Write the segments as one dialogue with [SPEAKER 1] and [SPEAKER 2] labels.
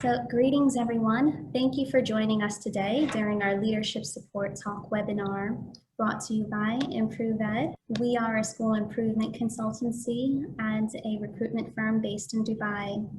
[SPEAKER 1] So greetings everyone. Thank you for joining us today during our Leadership Support Talk webinar brought to you by Improve Ed. We are a school improvement consultancy and a recruitment firm based in Dubai.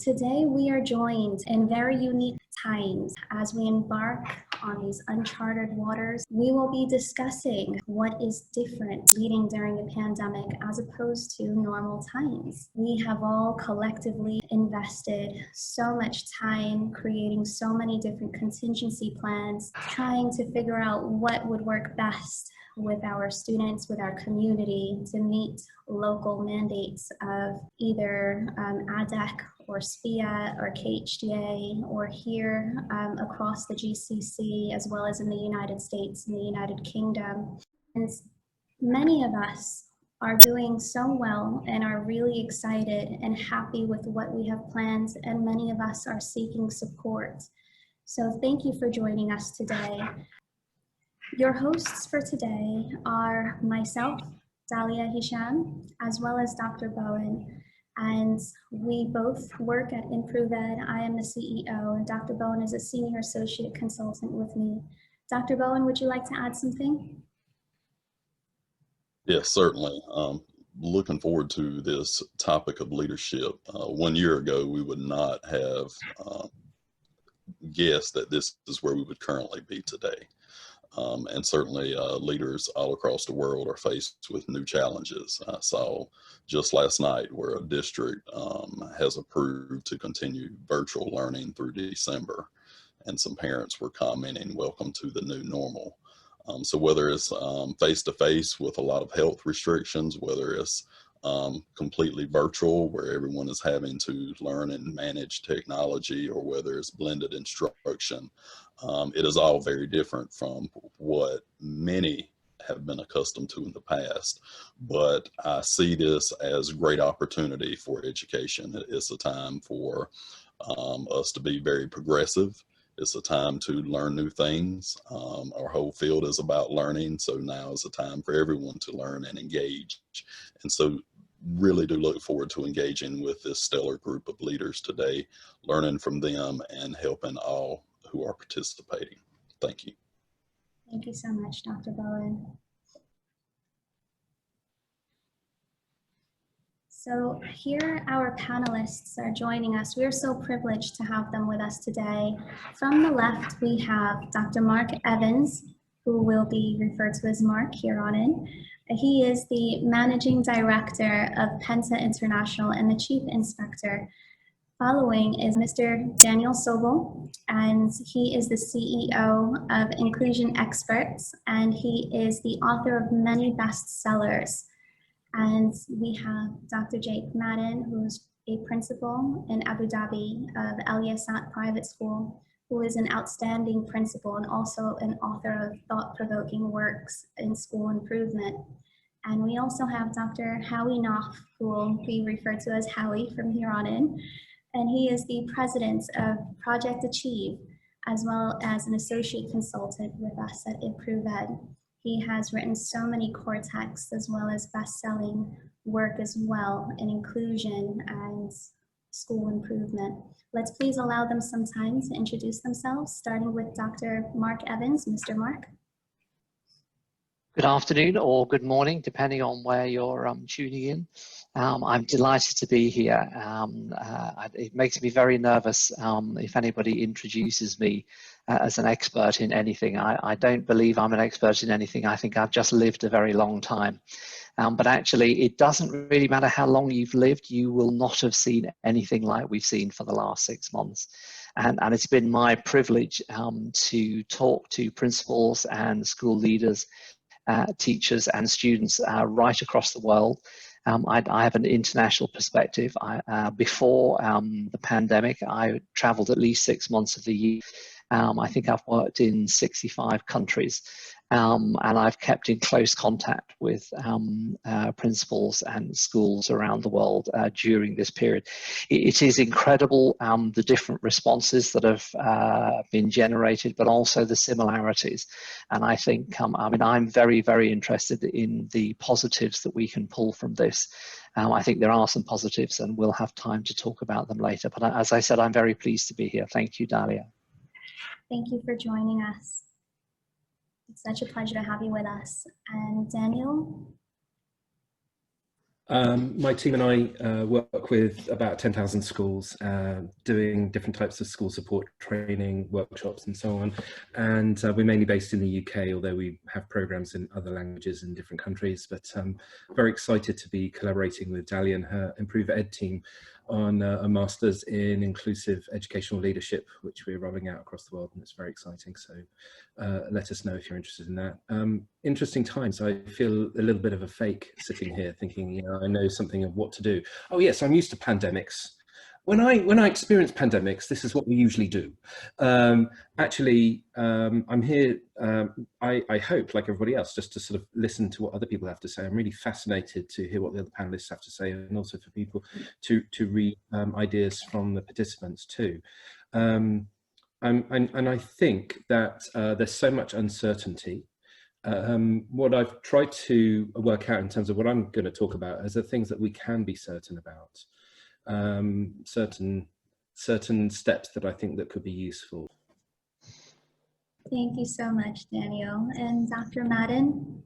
[SPEAKER 1] Today we are joined in very unique times as we embark on these uncharted waters. We will be discussing what is different leading during a pandemic as opposed to normal times. We have all collectively invested so much time creating so many different contingency plans, trying to figure out what would work best with our students, with our community, to meet local mandates of either ADEC or SPIA or KHDA or here across the GCC, as well as in the United States and the United Kingdom. And many of us are doing so well and are really excited and happy with what we have planned, and many of us are seeking support. So thank you for joining us today. Your hosts for today are myself, Dalia Hisham, as well as Dr. Bowen, and we both work at Improve Ed. I am the CEO, and Dr. Bowen is a senior associate consultant with me. Dr. Bowen, would you like to add something?
[SPEAKER 2] Yes, certainly. Looking forward to this topic of leadership. 1 year ago, we would not have guessed that this is where we would currently be today. And certainly leaders all across the world are faced with new challenges. I saw just last night where a district has approved to continue virtual learning through December, and some parents were commenting, welcome to the new normal. So whether it's face-to-face with a lot of health restrictions, whether it's completely virtual where everyone is having to learn and manage technology, or whether it's blended instruction, it is all very different from what many have been accustomed to in the past. But I see this as a great opportunity for education. It's a time for us to be very progressive. It's a time to learn new things. Our whole field is about learning, so now is a time for everyone to learn and engage. And so really do look forward to engaging with this stellar group of leaders today, learning from them and helping all who are participating. Thank you.
[SPEAKER 1] Thank you so much, Dr. Bowen. So here our panelists are joining us. We're so privileged to have them with us today. From the left, we have Dr. Mark Evans, who will be referred to as Mark here on in. He is the Managing Director of Penta International and the Chief Inspector. Following is Mr. Daniel Sobel, and he is the CEO of Inclusion Experts, and he is the author of many bestsellers. And we have Dr. Jake Madden, who's a principal in Abu Dhabi of Al Yasat Private School, who is an outstanding principal and also an author of thought-provoking works in school improvement. And we also have Dr. Howie Knoff, who will be referred to as Howie from here on in. And he is the president of Project Achieve, as well as an associate consultant with us at Improve Ed. He has written so many core texts as well as best-selling work as well in inclusion and school improvement. Let's please allow them some time to introduce themselves, starting with Dr. Mark Evans. Mr. Mark.
[SPEAKER 3] Good afternoon or good morning, depending on where you're tuning in. I'm delighted to be here. It makes me very nervous if anybody introduces me as an expert in anything. I don't believe I'm an expert in anything. I think I've just lived a very long time. But actually, it doesn't really matter how long you've lived. You will not have seen anything like we've seen for the last 6 months. And it's been my privilege to talk to principals and school leaders, teachers and students right across the world. I have an international perspective. Before the pandemic, I traveled at least 6 months of the year I think I've worked in 65 countries, and I've kept in close contact with principals and schools around the world during this period. It is incredible, the different responses that have been generated, but also the similarities. And I think, I mean, I'm very, very interested in the positives that we can pull from this. I think there are some positives, and we'll have time to talk about them later. But as I said, I'm very pleased to be here. Thank you, Dalia.
[SPEAKER 1] Thank you for joining us. It's such a pleasure to have you with us. And Daniel?
[SPEAKER 4] My team and I work with about 10,000 schools, doing different types of school support training, workshops and so on. And we're mainly based in the UK, although we have programs in other languages in different countries. But I'm very excited to be collaborating with Dalia and her Improve Ed team on a Master's in Inclusive Educational Leadership, which we're rolling out across the world, and it's very exciting. So let us know if you're interested in that. Interesting times. I feel a little bit of a fake sitting here thinking, you know, I know something of what to do. Oh yes, I'm used to pandemics. When I experience pandemics, this is what we usually do. Actually, I'm here, I hope, like everybody else, just to sort of listen to what other people have to say. I'm really fascinated to hear what the other panelists have to say, and also for people to read ideas from the participants too. And I think that there's so much uncertainty. What I've tried to work out in terms of what I'm going to talk about is the things that we can be certain about. Certain steps that I think that could be useful.
[SPEAKER 1] Thank you so much, Daniel. And Dr. Madden?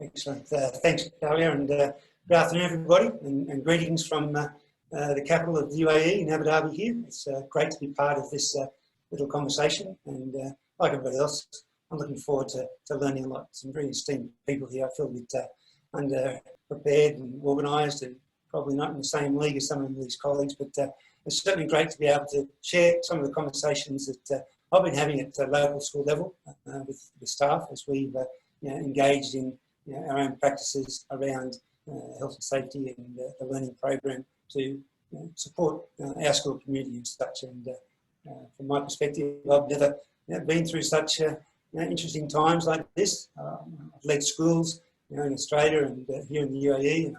[SPEAKER 5] Excellent. Thanks, Dalia, and good afternoon, everybody, and greetings from the capital of the UAE in Abu Dhabi here. It's great to be part of this little conversation, and like everybody else, I'm looking forward to learning a lot. Some very esteemed people here. I feel a bit underprepared and organised, and probably not in the same league as some of these colleagues, but it's certainly great to be able to share some of the conversations that I've been having at the local school level with the staff as we've engaged in our own practices around health and safety and the learning program to support our school community and such. And from my perspective, I've never been through such interesting times like this. I've led schools in Australia and here in the UAE,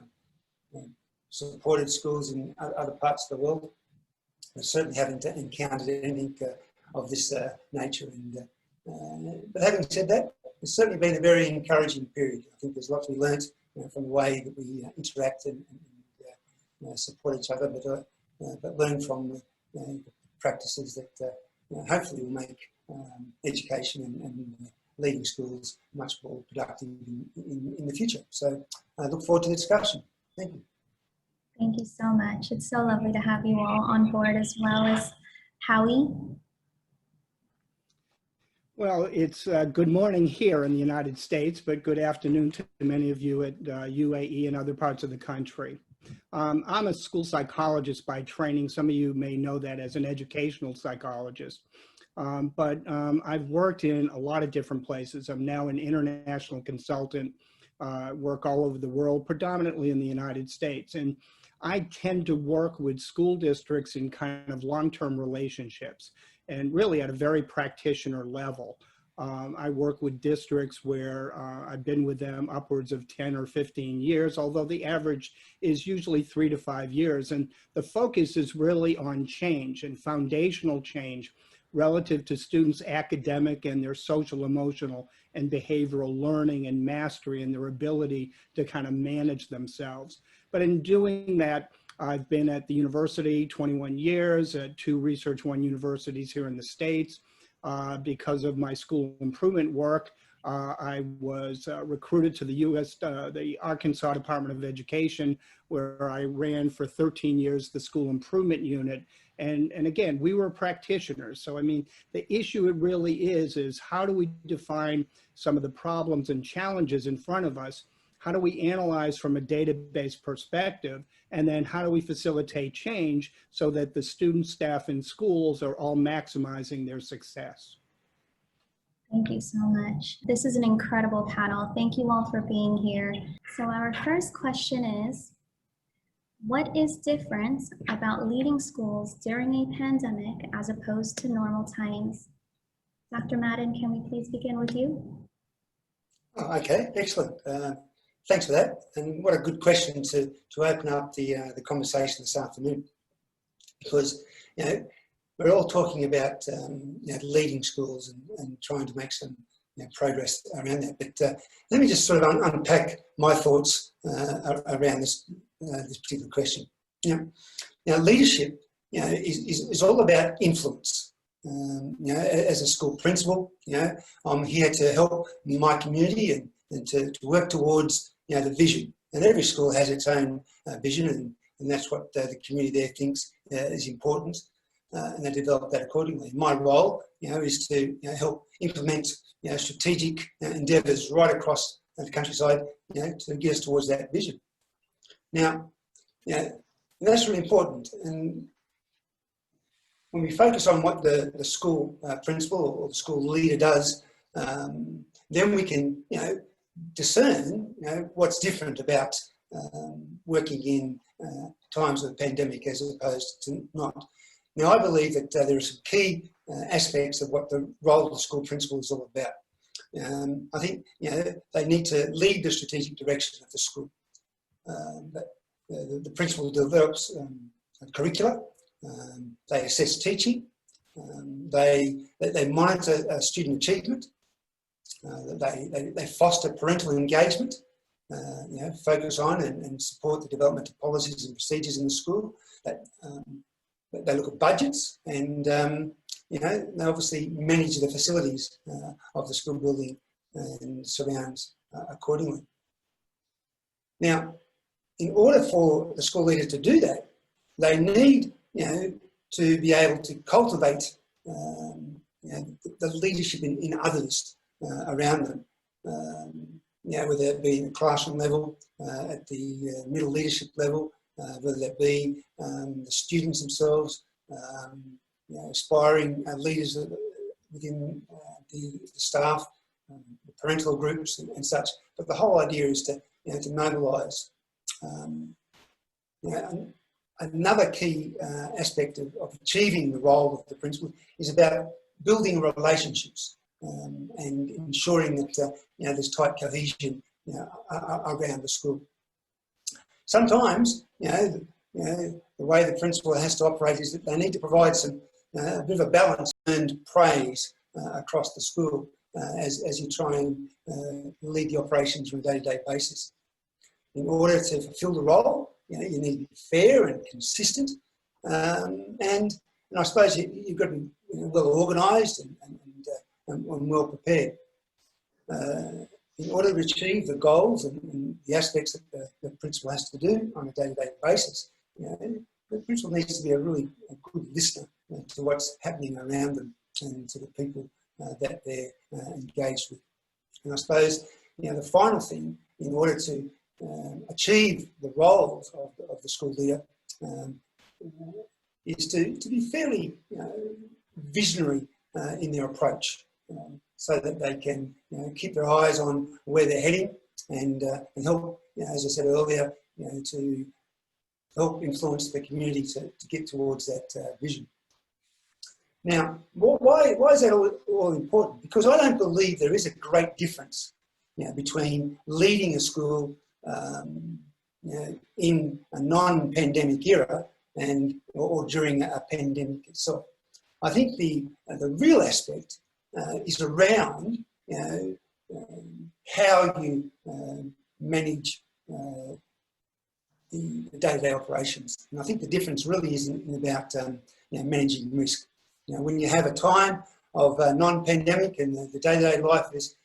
[SPEAKER 5] and supported schools in other parts of the world. I certainly haven't encountered anything of this nature. But having said that, it's certainly been a very encouraging period. I think there's lots we learnt from the way that we interact and support each other, but learn from the practices that hopefully will make education and leading schools much more productive in the future. So I look forward to the discussion. Thank you.
[SPEAKER 1] Thank you so much. It's so lovely to have you all on board, as well as Howie.
[SPEAKER 6] Well, it's good morning here in the United States, but good afternoon to many of you at UAE and other parts of the country. I'm a school psychologist by training. Some of you may know that as an educational psychologist. But I've worked in a lot of different places. I'm now an international consultant, work all over the world, predominantly in the United States. And I tend to work with school districts in kind of long-term relationships, and really at a very practitioner level. I work with districts where I've been with them upwards of 10 or 15 years, although the average is usually 3 to 5 years. And the focus is really on change and foundational change relative to students' academic and their social, emotional, and behavioral learning and mastery and their ability to kind of manage themselves. But in doing that, I've been at the university 21 years at 2 Research One universities here in the States. Because of my school improvement work, I was recruited to the Arkansas Department of Education, where I ran for 13 years the school improvement unit. And again, we were practitioners. So, I mean, the issue it really is how do we define some of the problems and challenges in front of us? How do we analyze from a database perspective? And then how do we facilitate change so that the students, staff, and schools are all maximizing their success?
[SPEAKER 1] Thank you so much. This is an incredible panel. Thank you all for being here. So our first question is, What is different about leading schools during a pandemic as opposed to normal times? Dr. Madden, can we please begin with you?
[SPEAKER 5] Oh, okay, excellent. Thanks for that. And what a good question to open up the conversation this afternoon. Because, you know, we're all talking about leading schools and trying to make some progress around that. But let me just sort of unpack my thoughts around this particular question. Leadership, is all about influence. As a school principal, I'm here to help my community and to work towards the vision. And every school has its own vision, and that's what the community there thinks is important, and they develop that accordingly. My role, is to help implement strategic endeavours right across the countryside, to get us towards that vision. Now, that's really important. And when we focus on what the school principal or the school leader does, then we can, discern, what's different about working in times of the pandemic as opposed to not. Now, I believe that there are some key aspects of what the role of the school principal is all about. I think, they need to lead the strategic direction of the school. The principal develops curricula. They assess teaching, they monitor student achievement, they foster parental engagement, focus on and support the development of policies and procedures in the school. They look at budgets and they obviously manage the facilities of the school building and surrounds accordingly. Now, in order for the school leader to do that, they need to be able to cultivate the leadership in others around them, whether it be in the classroom level, at the middle leadership level, whether that be the students themselves, aspiring leaders within the staff, the parental groups and such. But the whole idea is to mobilise. Another key aspect of achieving the role of the principal is about building relationships and ensuring that there's tight cohesion around the school. Sometimes the way the principal has to operate is that they need to provide some a bit of a balance and praise across the school as you try and lead the operations on a day-to-day basis. In order to fulfil the role, you need to be fair and consistent, and I suppose you've got to be well organised and well prepared. In order to achieve the goals and the aspects that the principal has to do on a day-to-day basis, the principal needs to be a really good listener to what's happening around them and to the people that they're engaged with. And I suppose the final thing, in order to achieve the roles of the school leader, is to be fairly visionary in their approach, so that they can keep their eyes on where they're heading and help, as I said earlier, to help influence the community to get towards that vision. Now, why is that all important? Because I don't believe there is a great difference between leading a school in a non-pandemic era or during a pandemic itself. I think the real aspect is around how you manage the day-to-day operations. And I think the difference really isn't about managing risk. When you have a time of non-pandemic and the day-to-day life is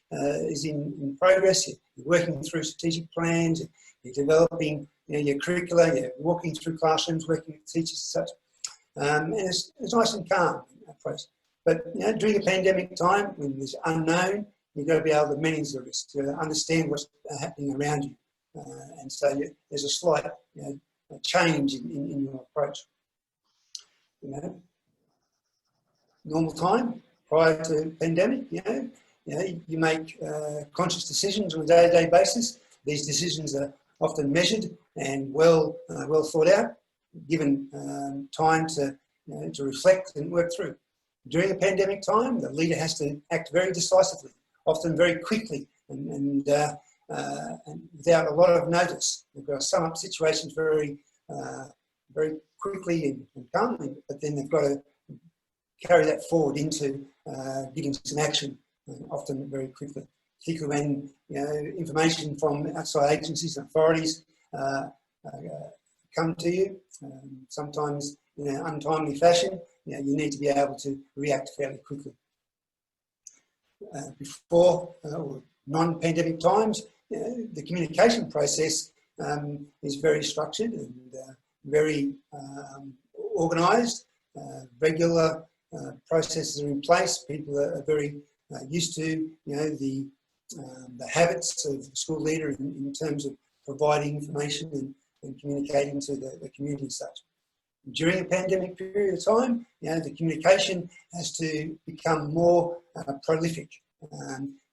[SPEAKER 5] in progress, you're working through strategic plans, you're developing your curricula, you're walking through classrooms, working with teachers and such. And it's nice and calm approach. But during a pandemic time, when there's unknown, you've got to be able to manage the risk, to understand what's happening around you. And so there's a slight change in your approach. Normal time, prior to pandemic, you make conscious decisions on a day-to-day basis. These decisions are often measured and well thought out, given time to, to reflect and work through. During a pandemic time, the leader has to act very decisively, often very quickly, and without a lot of notice. They've got to sum up situations very quickly and calmly, but then they've got to carry that forward into getting some action, often very quickly. Particularly when information from outside agencies and authorities come to you, sometimes in an untimely fashion. You need to be able to react fairly quickly. Before non-pandemic times, the communication process is very structured and very organised. Regular processes are in place. People are very used to, the habits of the school leader in terms of providing information and communicating to the community as such. During a pandemic period of time, the communication has to become more prolific.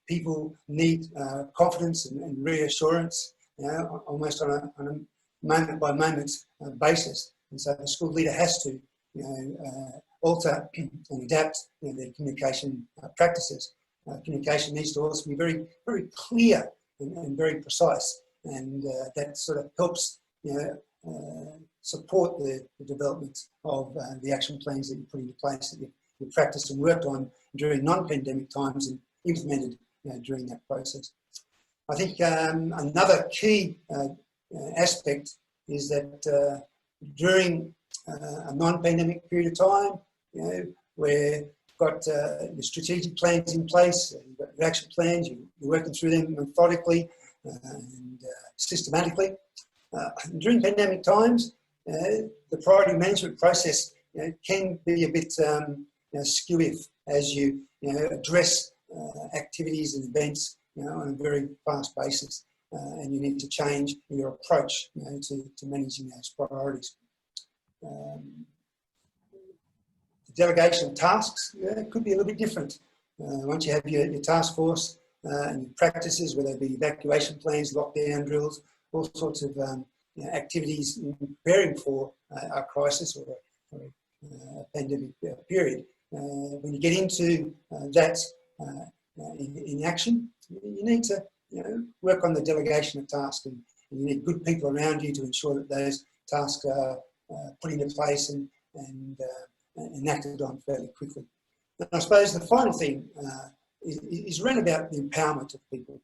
[SPEAKER 5] People need confidence and reassurance, almost on a moment by moment basis. And so the school leader has to, alter and adapt their communication practices. Communication needs to also be very, very clear and very precise, and that sort of helps, support the development of the action plans that you put into place, that you practiced and worked on during non-pandemic times and implemented during that process. I think another key aspect is that during a non-pandemic period of time, where you've got your strategic plans in place, you've got your action plans, you're working through them methodically and systematically. During pandemic times, the priority management process can be a bit skew as you address activities and events on a very fast basis, and you need to change your approach to managing those priorities. The delegation of tasks could be a little bit different. Once you have your task force and your practices, whether they be evacuation plans, lockdown drills, all sorts of activities in preparing for a crisis or a pandemic period. When you get into that in action, you need to work on the delegation of tasks, and you need good people around you to ensure that those tasks are put into place and acted on fairly quickly. And I suppose the final thing is around about the empowerment of people.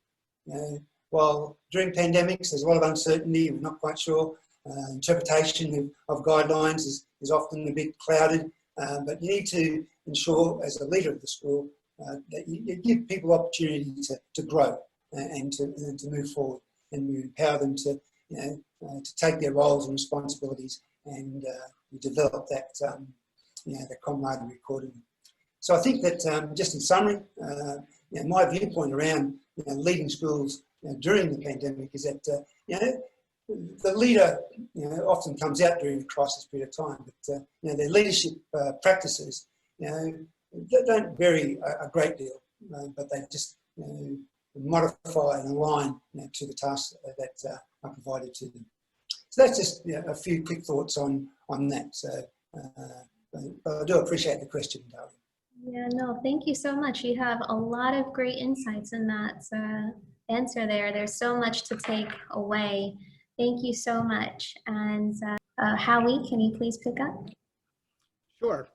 [SPEAKER 5] While during pandemics there's a lot of uncertainty, we're not quite sure, interpretation of guidelines is often a bit clouded, but you need to ensure as a leader of the school that you give people opportunity to grow and to move forward, and you empower them to take their roles and responsibilities, and you develop that the camaraderie accordingly. So I think that just in summary, my viewpoint around leading schools during the pandemic is that the leader often comes out during a crisis period of time, but their leadership practices they don't vary a great deal, but they just modify and align to the tasks that are provided to them. So that's just a few quick thoughts on that. So but I do appreciate the question, Darling.
[SPEAKER 1] Yeah, no, thank you so much. You have a lot of great insights in that answer there. There's so much to take away. Thank you so much. And Howie, can you please pick up?
[SPEAKER 6] Sure.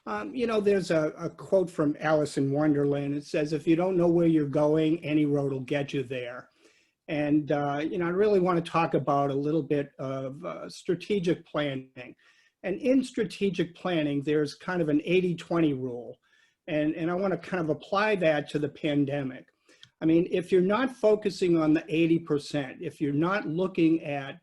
[SPEAKER 6] There's a quote from Alice in Wonderland. It says, if you don't know where you're going, any road will get you there. And, I really want to talk about a little bit of strategic planning. And in strategic planning, there's kind of an 80-20 rule. And I want to kind of apply that to the pandemic. I mean, if you're not focusing on the 80%, if you're not looking at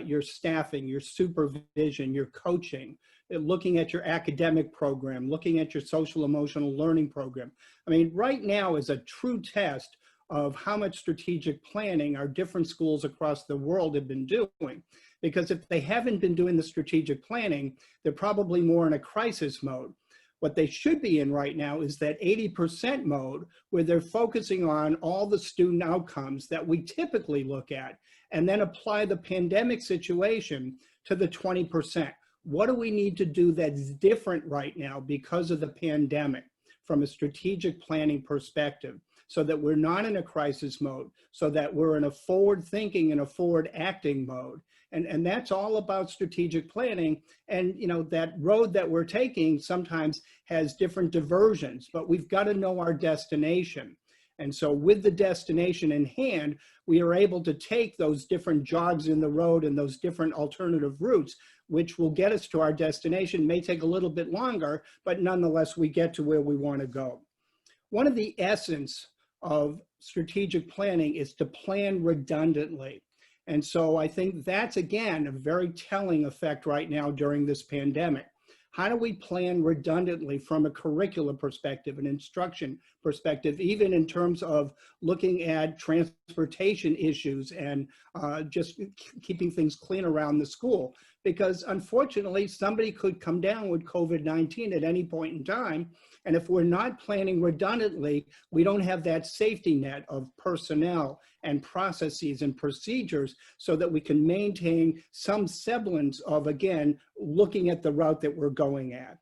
[SPEAKER 6] your staffing, your supervision, your coaching, looking at your academic program, looking at your social emotional learning program. I mean, right now is a true test of how much strategic planning our different schools across the world have been doing. Because if they haven't been doing the strategic planning, they're probably more in a crisis mode. What they should be in right now is that 80% mode where they're focusing on all the student outcomes that we typically look at and then apply the pandemic situation to the 20%. What do we need to do that's different right now because of the pandemic from a strategic planning perspective, so that we're not in a crisis mode, so that we're in a forward thinking and a forward acting mode? And that's all about strategic planning. And you know, that road that we're taking sometimes has different diversions, but we've got to know our destination. And so with the destination in hand, we are able to take those different jogs in the road and those different alternative routes, which will get us to our destination. May take a little bit longer, but nonetheless, we get to where we want to go. One of the essence of strategic planning is to plan redundantly. And so I think that's, again, a very telling effect right now during this pandemic. How do we plan redundantly from a curricular perspective, an instruction perspective, even in terms of looking at transportation issues and just keeping things clean around the school? Because unfortunately, somebody could come down with COVID-19 at any point in time. And if we're not planning redundantly, we don't have that safety net of personnel and processes and procedures so that we can maintain some semblance of, again, looking at the route that we're going at.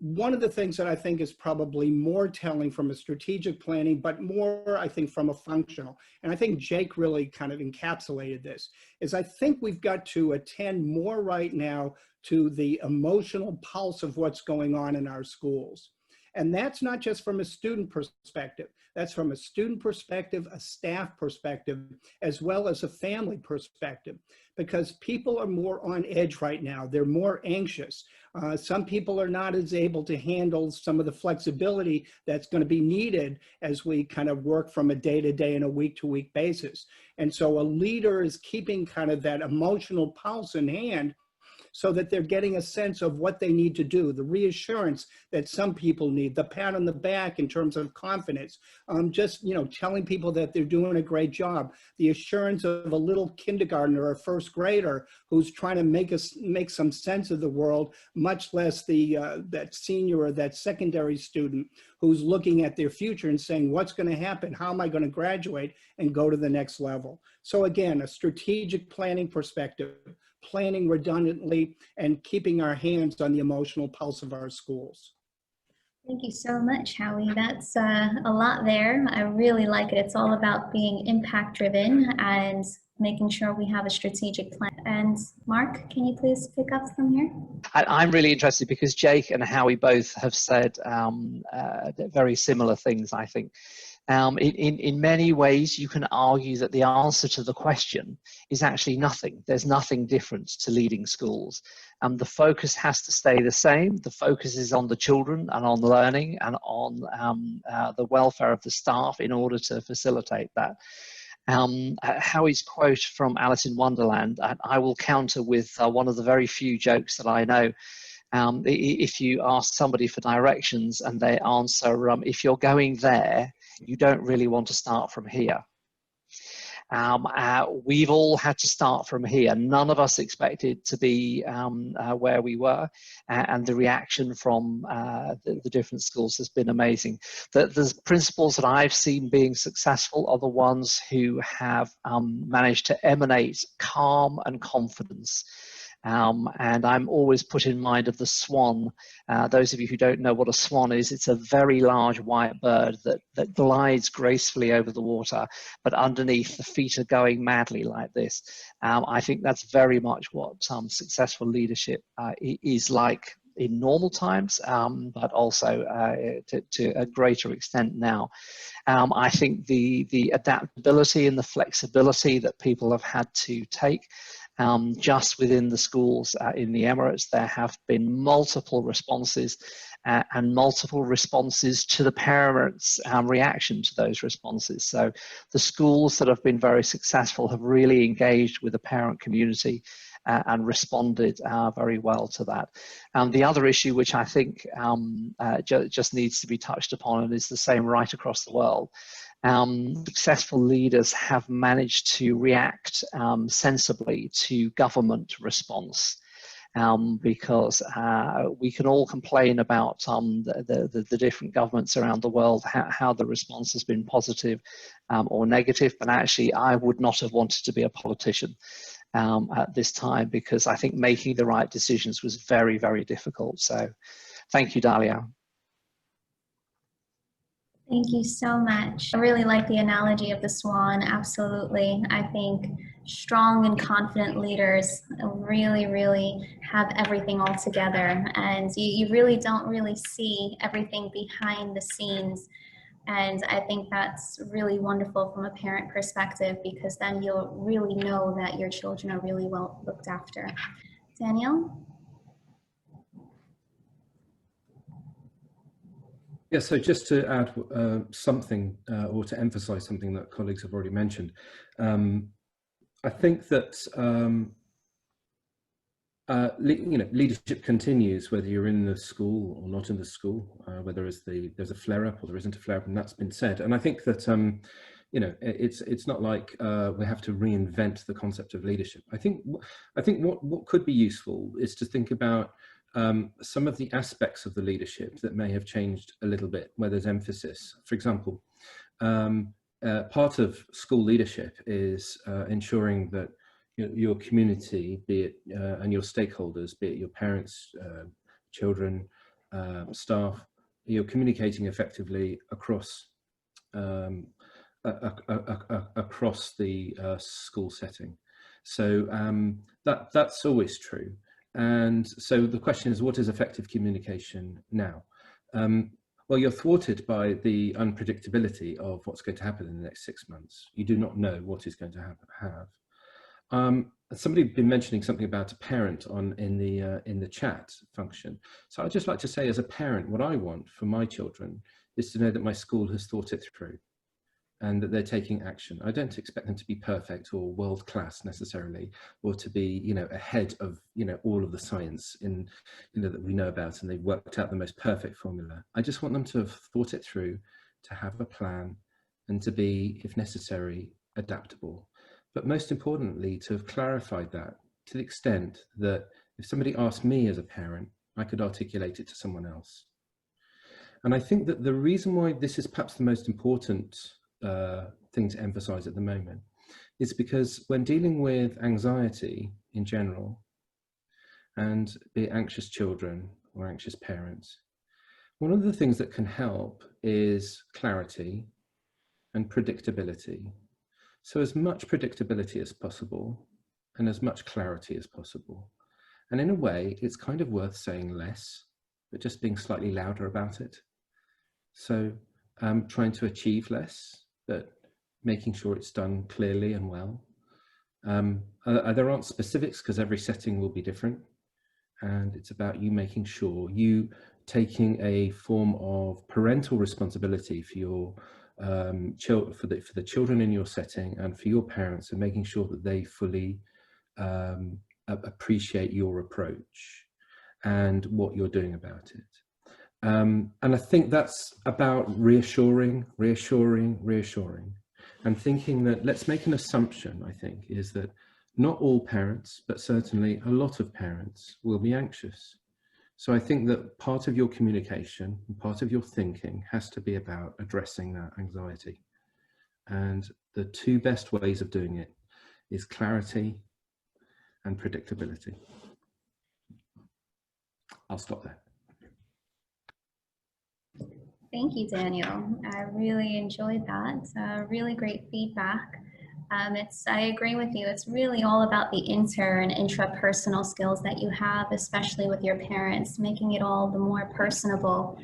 [SPEAKER 6] One of the things that I think is probably more telling from a strategic planning, but more, I think, from a functional, and I think Jake really kind of encapsulated this, is I think we've got to attend more right now to the emotional pulse of what's going on in our schools. And that's not just from a student perspective. That's from a student perspective, a staff perspective, as well as a family perspective, because people are more on edge right now. They're more anxious. Some people are not as able to handle some of the flexibility that's going to be needed as we kind of work from a day-to-day and a week-to-week basis. And so a leader is keeping kind of that emotional pulse in hand, so that they're getting a sense of what they need to do, the reassurance that some people need, the pat on the back in terms of confidence, just, you know, telling people that they're doing a great job, the assurance of a little kindergartner or a first grader who's trying to make some sense of the world, much less that senior or that secondary student who's looking at their future and saying, what's going to happen? How am I going to graduate and go to the next level? So again, a strategic planning perspective, planning redundantly, and keeping our hands on the emotional pulse of our schools.
[SPEAKER 1] Thank you so much, Howie. That's a lot there. I really like it. It's all about being impact driven and making sure we have a strategic plan. And Mark, can you please pick up from here?
[SPEAKER 3] I'm really interested because Jake and Howie both have said very similar things, I think. In many ways, you can argue that the answer to the question is actually nothing. There's nothing different to leading schools. The focus has to stay the same. The focus is on the children and on learning and on the welfare of the staff in order to facilitate that. Howie's quote from Alice in Wonderland, I will counter with one of the very few jokes that I know. If you ask somebody for directions and they answer, if you're going there, you don't really want to start from here. We've all had to start from here. None of us expected to be where we were, and the reaction from the different schools has been amazing. The principals that I've seen being successful are the ones who have managed to emanate calm and confidence. And I'm always put in mind of the swan. Those of you who don't know what a swan is, it's a very large white bird that glides gracefully over the water, but underneath the feet are going madly like this. I think that's very much what successful leadership is like in normal times, but also to a greater extent now. I think the adaptability and the flexibility that people have had to take just within the schools in the Emirates, there have been multiple responses and multiple responses to the parents' reaction to those responses. So the schools that have been very successful have really engaged with the parent community and responded very well to that. The other issue, which I think just needs to be touched upon, and is the same right across the world, successful leaders have managed to react sensibly to government response. because we can all complain about the different governments around the world, how the response has been positive or negative, but actually I would not have wanted to be a politician at this time, because I think making the right decisions was very, very difficult. So thank you, Dalia.
[SPEAKER 1] Thank you so much. I really like the analogy of the swan. Absolutely. I think strong and confident leaders really, really have everything all together. And you really don't really see everything behind the scenes. And I think that's really wonderful from a parent perspective, because then you'll really know that your children are really well looked after. Danielle?
[SPEAKER 4] Yeah, so just to add something or to emphasize something that colleagues have already mentioned, I think that leadership continues whether you're in the school or not in the school, whether there's a flare-up or there isn't a flare-up, and that's been said. And I think that it's not like we have to reinvent the concept of leadership. I think what could be useful is to think about some of the aspects of the leadership that may have changed a little bit, where there's emphasis. For example, part of school leadership is ensuring that your community, be it and your stakeholders, be it your parents, children, staff, you're communicating effectively across across the school setting. So that's always true. And so the question is, what is effective communication now? Well, you're thwarted by the unpredictability of what's going to happen in the next 6 months. You do not know what is going to happen. Somebody had been mentioning something about a parent in the chat function. So I'd just like to say, as a parent, what I want for my children is to know that my school has thought it through and that they're taking action. I don't expect them to be perfect or world class necessarily, or to be, ahead of, all of the science that we know about, and they've worked out the most perfect formula. I just want them to have thought it through, to have a plan, and to be, if necessary, adaptable. But most importantly, to have clarified that to the extent that if somebody asked me as a parent, I could articulate it to someone else. And I think that the reason why this is perhaps the most important thing to emphasize at the moment is because when dealing with anxiety in general, and be it anxious children or anxious parents, one of the things that can help is clarity and predictability. So as much predictability as possible and as much clarity as possible. And in a way, it's kind of worth saying less, but just being slightly louder about it. So trying to achieve less, but making sure it's done clearly and well. There aren't specifics because every setting will be different. And it's about you making sure you taking a form of parental responsibility for your for the children in your setting and for your parents, and making sure that they fully appreciate your approach and what you're doing about it. And I think that's about reassuring, and thinking that, let's make an assumption, I think, is that not all parents, but certainly a lot of parents will be anxious. So I think that part of your communication and part of your thinking has to be about addressing that anxiety. And the two best ways of doing it is clarity and predictability. I'll stop there.
[SPEAKER 1] Thank you, Daniel. I really enjoyed that. Really great feedback. I agree with you. It's really all about the inter and intrapersonal skills that you have, especially with your parents, making it all the more personable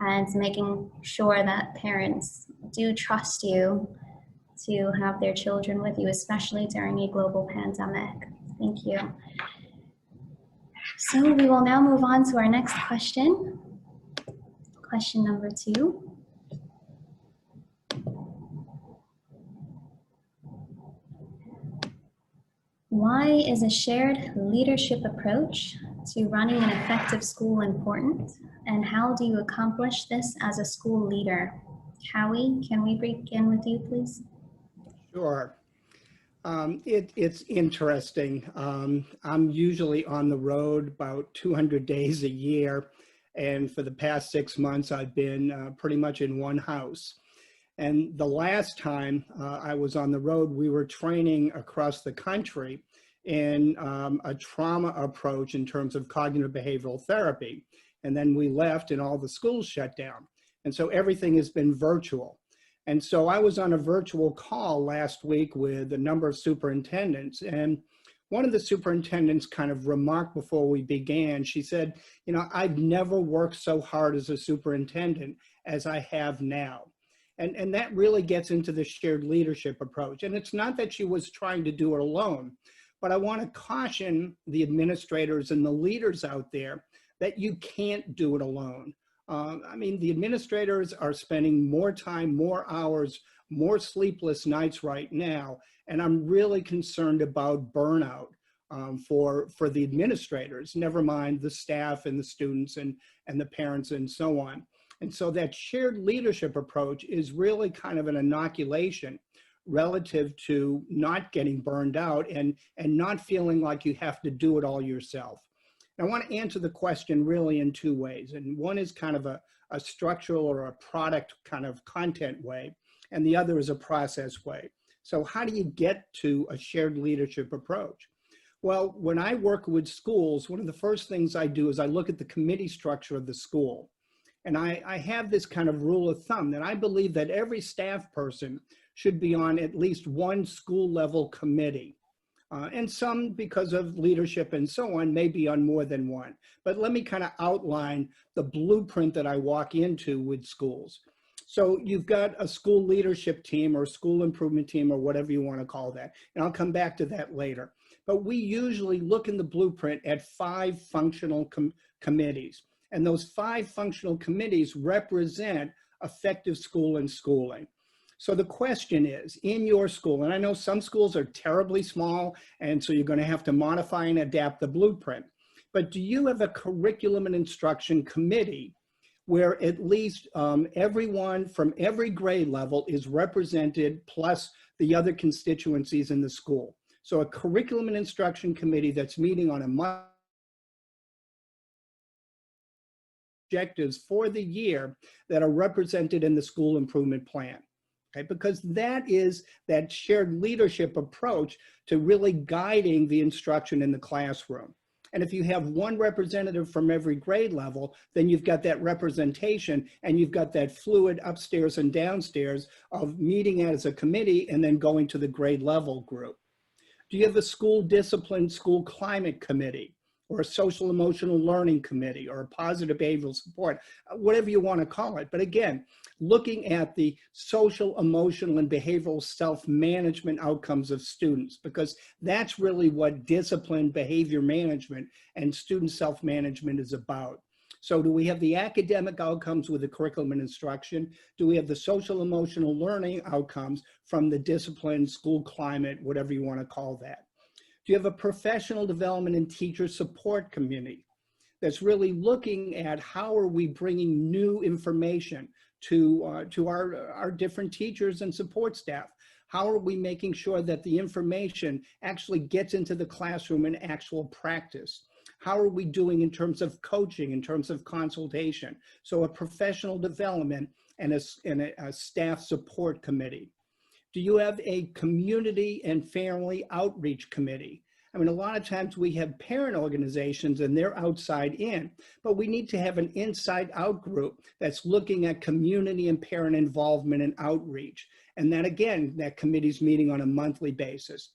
[SPEAKER 1] and making sure that parents do trust you to have their children with you, especially during a global pandemic. Thank you. So we will now move on to our next question. Question number 2. Why is a shared leadership approach to running an effective school important? And how do you accomplish this as a school leader? Howie, can we begin with you, please?
[SPEAKER 6] Sure. It's interesting. I'm usually on the road about 200 days a year. And for the past 6 months, I've been pretty much in one house. And the last time I was on the road, we were training across the country in a trauma approach in terms of cognitive behavioral therapy. And then we left and all the schools shut down. And so everything has been virtual. And so I was on a virtual call last week with a number of superintendents, and one of the superintendents kind of remarked before we began, she said, you know, I've never worked so hard as a superintendent as I have now. And that really gets into the shared leadership approach. And it's not that she was trying to do it alone, but I want to caution the administrators and the leaders out there that you can't do it alone. I mean, the administrators are spending more time, more hours, more sleepless nights right now, and I'm really concerned about burnout for the administrators, never mind the staff and the students and the parents and so on. And so that shared leadership approach is really kind of an inoculation relative to not getting burned out and not feeling like you have to do it all yourself. I want to answer the question really in two ways. And one is kind of a structural or a product kind of content way, and the other is a process way. So how do you get to a shared leadership approach? Well, when I work with schools, one of the first things I do is I look at the committee structure of the school. And I have this kind of rule of thumb that I believe that every staff person should be on at least one school level committee. And some, because of leadership and so on, may be on more than one. But let me kind of outline the blueprint that I walk into with schools. So you've got a school leadership team or school improvement team or whatever you want to call that. And I'll come back to that later. But we usually look in the blueprint at 5 functional committees. And those 5 functional committees represent effective school and schooling. So the question is, in your school, and I know some schools are terribly small, and so you're going to have to modify and adapt the blueprint, but do you have a curriculum and instruction committee where at least everyone from every grade level is represented, plus the other constituencies in the school? So a curriculum and instruction committee that's meeting on a monthly objectives for the year that are represented in the school improvement plan. Okay, because that is that shared leadership approach to really guiding the instruction in the classroom. And if you have one representative from every grade level, then you've got that representation and you've got that fluid upstairs and downstairs of meeting as a committee and then going to the grade level group. Do you have a school discipline, school climate committee, or a social emotional learning committee, or a positive behavioral support, whatever you want to call it? But again, looking at the social, emotional, and behavioral self-management outcomes of students, because that's really what discipline, behavior management, and student self-management is about. So do we have the academic outcomes with the curriculum and instruction? Do we have the social, emotional learning outcomes from the discipline, school climate, whatever you want to call that? Do you have a professional development and teacher support community that's really looking at how are we bringing new information to our different teachers and support staff? How are we making sure that the information actually gets into the classroom in actual practice? How are we doing in terms of coaching, in terms of consultation? So a professional development and a staff support committee. Do you have a community and family outreach committee? I mean, a lot of times we have parent organizations and they're outside in, but we need to have an inside out group that's looking at community and parent involvement and outreach. And that, again, that committee's meeting on a monthly basis.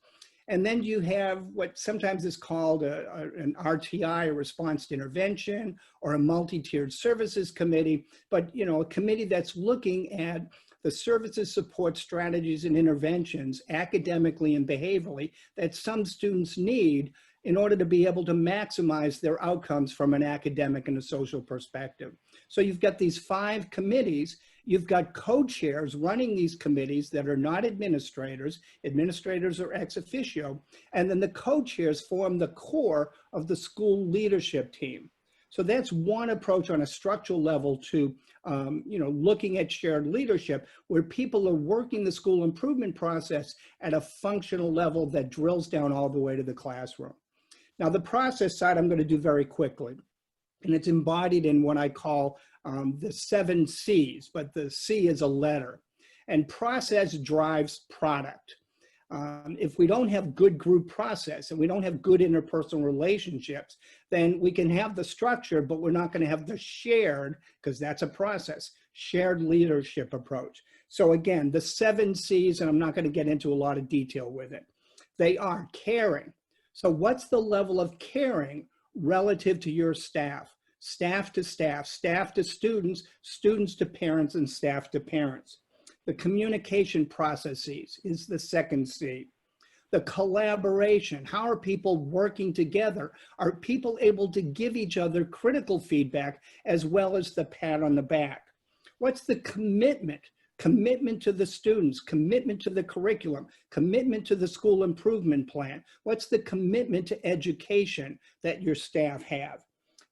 [SPEAKER 6] And then you have what sometimes is called an RTI, a response to intervention, or a multi-tiered services committee, but you know, a committee that's looking at the services, support, strategies, and interventions academically and behaviorally that some students need in order to be able to maximize their outcomes from an academic and a social perspective. So you've got these 5 committees. You've got co-chairs running these committees that are not administrators. Administrators are ex officio. And then the co-chairs form the core of the school leadership team. So that's one approach on a structural level to looking at shared leadership where people are working the school improvement process at a functional level that drills down all the way to the classroom. Now, the process side I'm going to do very quickly, and it's embodied in what I call the 7 C's, but the C is a letter. And process drives product. If we don't have good group process and we don't have good interpersonal relationships, then we can have the structure, but we're not going to have the shared, because that's a process, shared leadership approach. So again, the 7 C's, and I'm not going to get into a lot of detail with it. They are caring. So what's the level of caring relative to your staff? Staff to staff, staff to students, students to parents, and staff to parents. The communication processes is the 2nd C. The collaboration, how are people working together? Are people able to give each other critical feedback as well as the pat on the back? What's the commitment? Commitment to the students, commitment to the curriculum, commitment to the school improvement plan. What's the commitment to education that your staff have?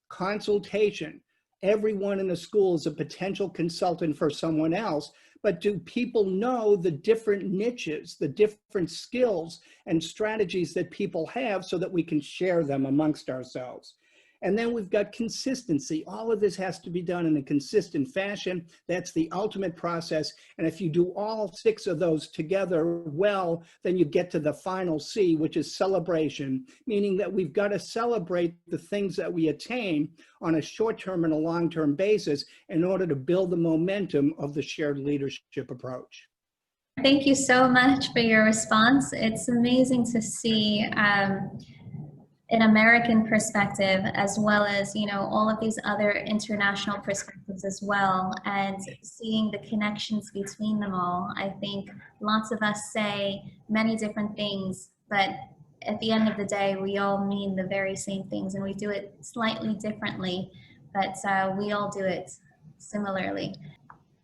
[SPEAKER 6] Consultation. Everyone in the school is a potential consultant for someone else, but do people know the different niches, the different skills and strategies that people have so that we can share them amongst ourselves? And then we've got consistency. All of this has to be done in a consistent fashion. That's the ultimate process. And if you do all 6 of those together well, then you get to the final C, which is celebration, meaning that we've got to celebrate the things that we attain on a short-term and a long-term basis in order to build the momentum of the shared leadership approach.
[SPEAKER 1] Thank you so much for your response. It's amazing to see an American perspective, as well as, all of these other international perspectives as well, and seeing the connections between them all. I think lots of us say many different things, but at the end of the day, we all mean the very same things, and we do it slightly differently, but we all do it similarly.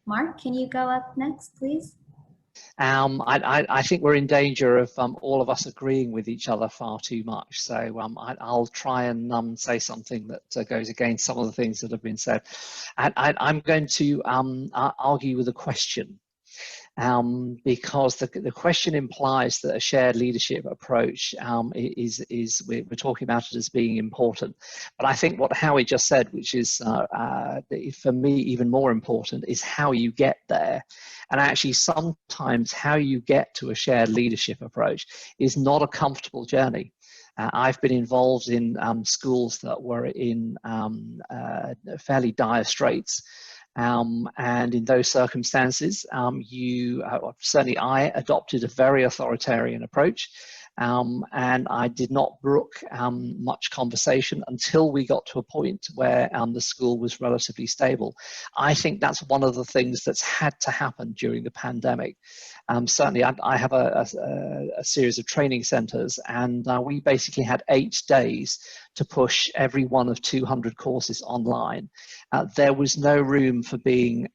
[SPEAKER 1] Mark, can you go up next, please?
[SPEAKER 3] I think we're in danger of all of us agreeing with each other far too much. So I'll try and say something that goes against some of the things that have been said. And I'm going to argue with a question. Because the question implies that a shared leadership approach we're talking about it as being important. But I think what Howie just said, which is for me even more important, is how you get there. And actually sometimes how you get to a shared leadership approach is not a comfortable journey. I've been involved in schools that were in fairly dire straits. And in those circumstances, certainly I adopted a very authoritarian approach, and I did not brook much conversation until we got to a point where the school was relatively stable. I think that's one of the things that's had to happen during the pandemic. Certainly, I have a series of training centers, and we basically had 8 days to push every one of 200 courses online. There was no room for being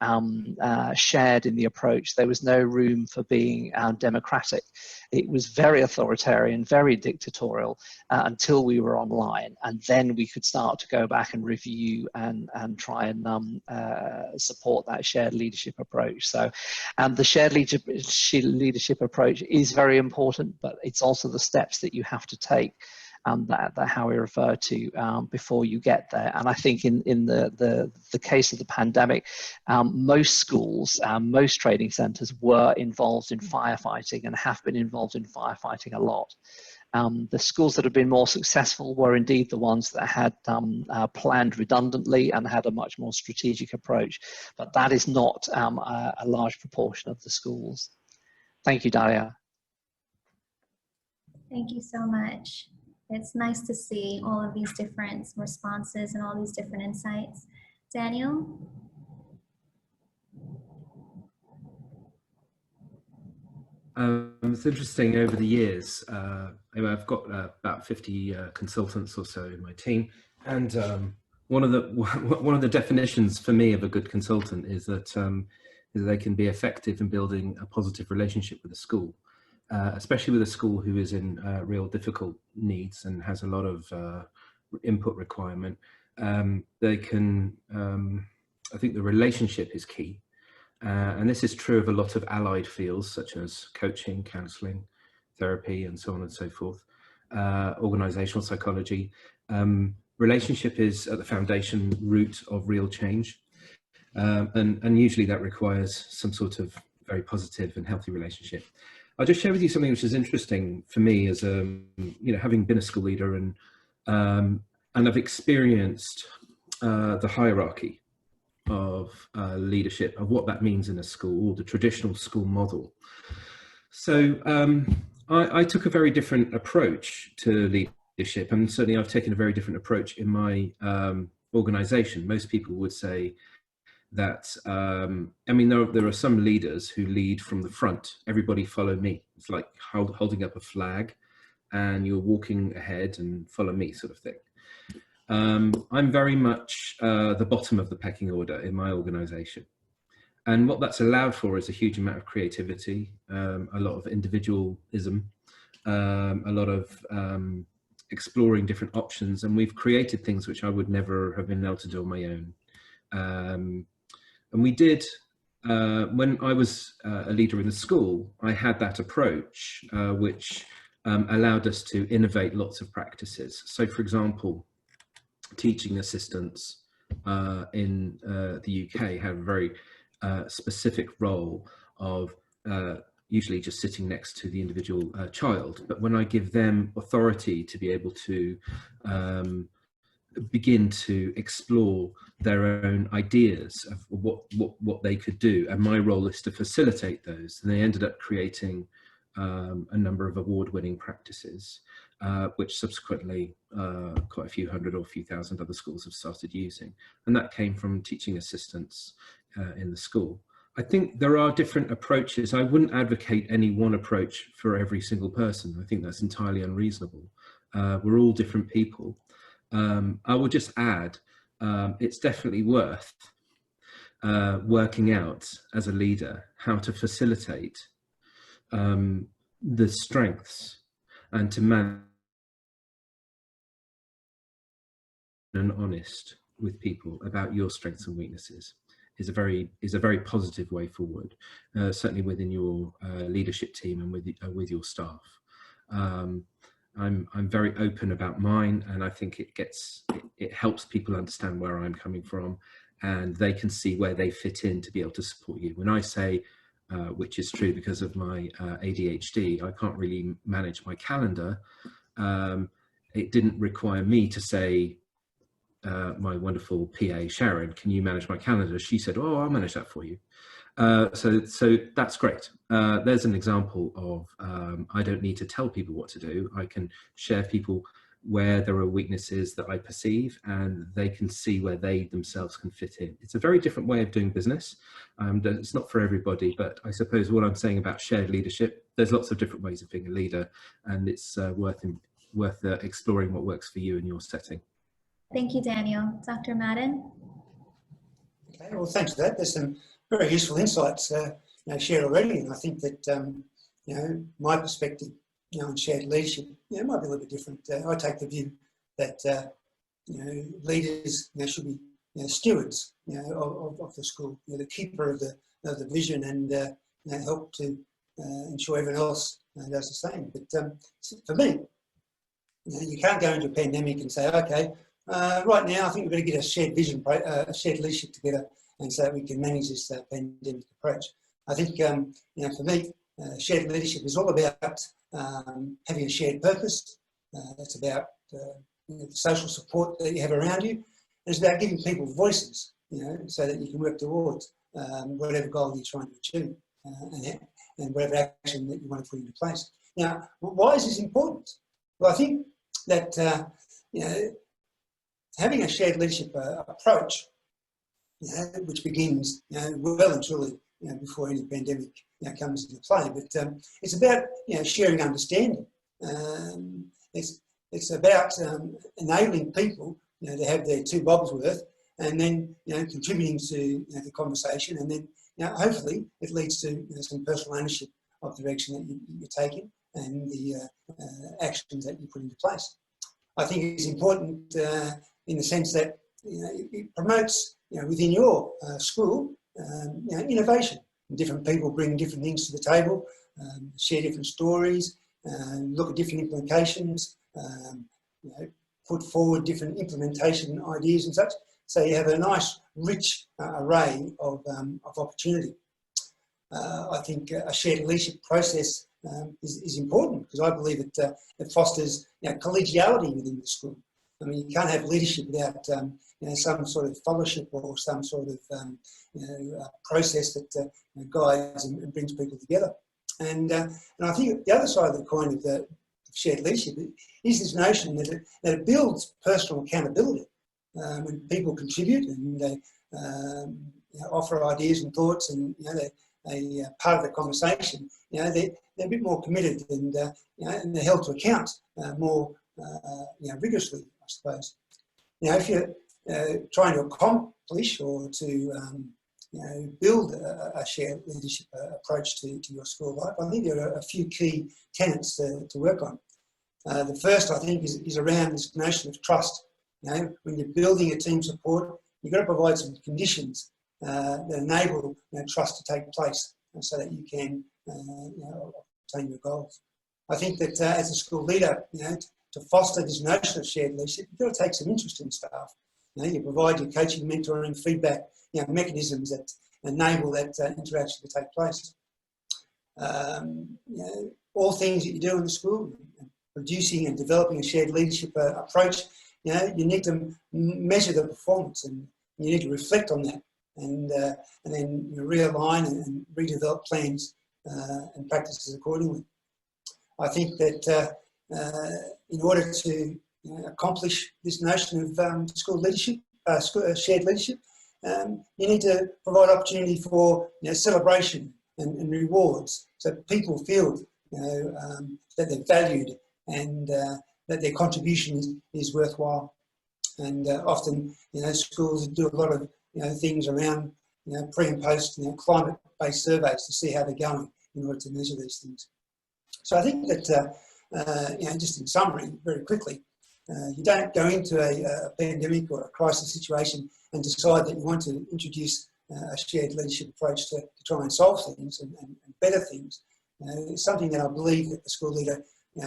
[SPEAKER 3] shared in the approach. There was no room for being democratic. It was very authoritarian, very dictatorial until we were online. And then we could start to go back and review and try and support that shared leadership approach. So the shared leadership approach is very important, but it's also the steps that you have to take that Howie referred to before you get there. And I think in the case of the pandemic, most schools, most training centres were involved in firefighting and have been involved in firefighting a lot. The schools that have been more successful were indeed the ones that had planned redundantly and had a much more strategic approach. But that is not a large proportion of the schools. Thank you, Daria.
[SPEAKER 1] Thank you so much. It's nice to see all of these different responses and all these different insights. Daniel?
[SPEAKER 4] It's interesting over the years. I've got about 50 consultants or so in my team, and one of the definitions for me of a good consultant is that they can be effective in building a positive relationship with a school. Especially with a school who is in real difficult needs and has a lot of input requirement. They can I think the relationship is key. And this is true of a lot of allied fields such as coaching, counselling, therapy, and so on and so forth, organisational psychology. Relationship is at the foundation root of real change. And usually that requires some sort of very positive and healthy relationship. I'll just share with you something which is interesting for me as having been a school leader, and I've experienced the hierarchy of leadership, of what that means in a school, or the traditional school model. So I took a very different approach to leadership, and certainly I've taken a very different approach in my organisation. Most people would say that, there are some leaders who lead from the front. Everybody follow me. It's like holding up a flag and you're walking ahead and follow me sort of thing. I'm very much the bottom of the pecking order in my organisation. And what that's allowed for is a huge amount of creativity, a lot of individualism, a lot of exploring different options. And we've created things which I would never have been able to do on my own. And we did, when I was a leader in the school, I had that approach, which allowed us to innovate lots of practices. So for example, teaching assistants in the UK have a very specific role of usually just sitting next to the individual child. But when I give them authority to be able to begin to explore their own ideas of what they could do, and my role is to facilitate those, and they ended up creating a number of award-winning practices, which subsequently quite a few hundred or a few thousand other schools have started using. And that came from teaching assistants in the school. I think there are different approaches. I wouldn't advocate any one approach for every single person. I think that's entirely unreasonable. We're all different people. I will just add, it's definitely worth working out as a leader how to facilitate the strengths and to manage and honest with people about your strengths and weaknesses is a very positive way forward, certainly within your leadership team and with your staff. I'm very open about mine, and I think it helps people understand where I'm coming from, and they can see where they fit in to be able to support you. When I say, which is true because of my ADHD, I can't really manage my calendar. It didn't require me to say, my wonderful PA Sharon, can you manage my calendar? She said, oh, I'll manage that for you. So that's great. There's an example of I don't need to tell people what to do. I can share people where there are weaknesses that I perceive, and they can see where they themselves can fit in. It's a very different way of doing business. It's not for everybody, but I suppose what I'm saying about shared leadership, there's lots of different ways of being a leader, and it's worth exploring what works for you in your setting.
[SPEAKER 1] Thank you, Daniel. Dr. Madden?
[SPEAKER 5] Okay, well, thanks for that. There's some very useful insights shared already, and I think that my perspective on shared leadership might be a little bit different. I take the view that leaders should be stewards of the school, the keeper of the vision, and help to ensure everyone else does the same. But for me, you can't go into a pandemic and say, okay, right now I think we're going to get a shared vision, a shared leadership together, and so that we can manage this pandemic approach. I think, for me, shared leadership is all about having a shared purpose. It's about the social support that you have around you. And it's about giving people voices, so that you can work towards whatever goal you're trying to achieve and whatever action that you want to put into place. Now, why is this important? Well, I think that having a shared leadership approach, which begins well and truly before any pandemic comes into play, but it's about sharing understanding. It's about enabling people to have their two bobs worth, and then contributing to the conversation, and then hopefully it leads to some personal ownership of the direction that you're taking and the actions that you put into place. I think it's important in the sense that it promotes within your school innovation. Different people bring different things to the table, share different stories, look at different implications, put forward different implementation ideas and such. So you have a nice, rich array of opportunity. I think a shared leadership process is important, because I believe it fosters collegiality within the school. I mean, you can't have leadership without some sort of fellowship or some sort of process that guides and brings people together. And I think the other side of the coin of the shared leadership is this notion that it builds personal accountability. When people contribute and they offer ideas and thoughts, and they part of the conversation, they're a bit more committed, and they're held to account more rigorously, I suppose. If you're trying to accomplish or to build a shared leadership approach to your school life, I think there are a few key tenets to work on. The first, I think, is around this notion of trust. When you're building a team support, you've got to provide some conditions that enable trust to take place, so that you can obtain your goals. I think that as a school leader, to foster this notion of shared leadership, you've got to take some interest in staff. You provide your coaching, mentoring, feedback, mechanisms that enable that interaction to take place. All things that you do in the school, producing and developing a shared leadership approach, you need to measure the performance, and you need to reflect on that, and then realign and redevelop plans and practices accordingly. I think that in order to accomplish this notion of school leadership, shared leadership, you need to provide opportunity for celebration and rewards, so people feel that they're valued and that their contribution is worthwhile. And often, schools do a lot of things around pre and post climate-based surveys to see how they're going in order to measure these things. So I think that just in summary, very quickly, you don't go into a pandemic or a crisis situation and decide that you want to introduce a shared leadership approach to try and solve things and better things. It's something that I believe that the school leader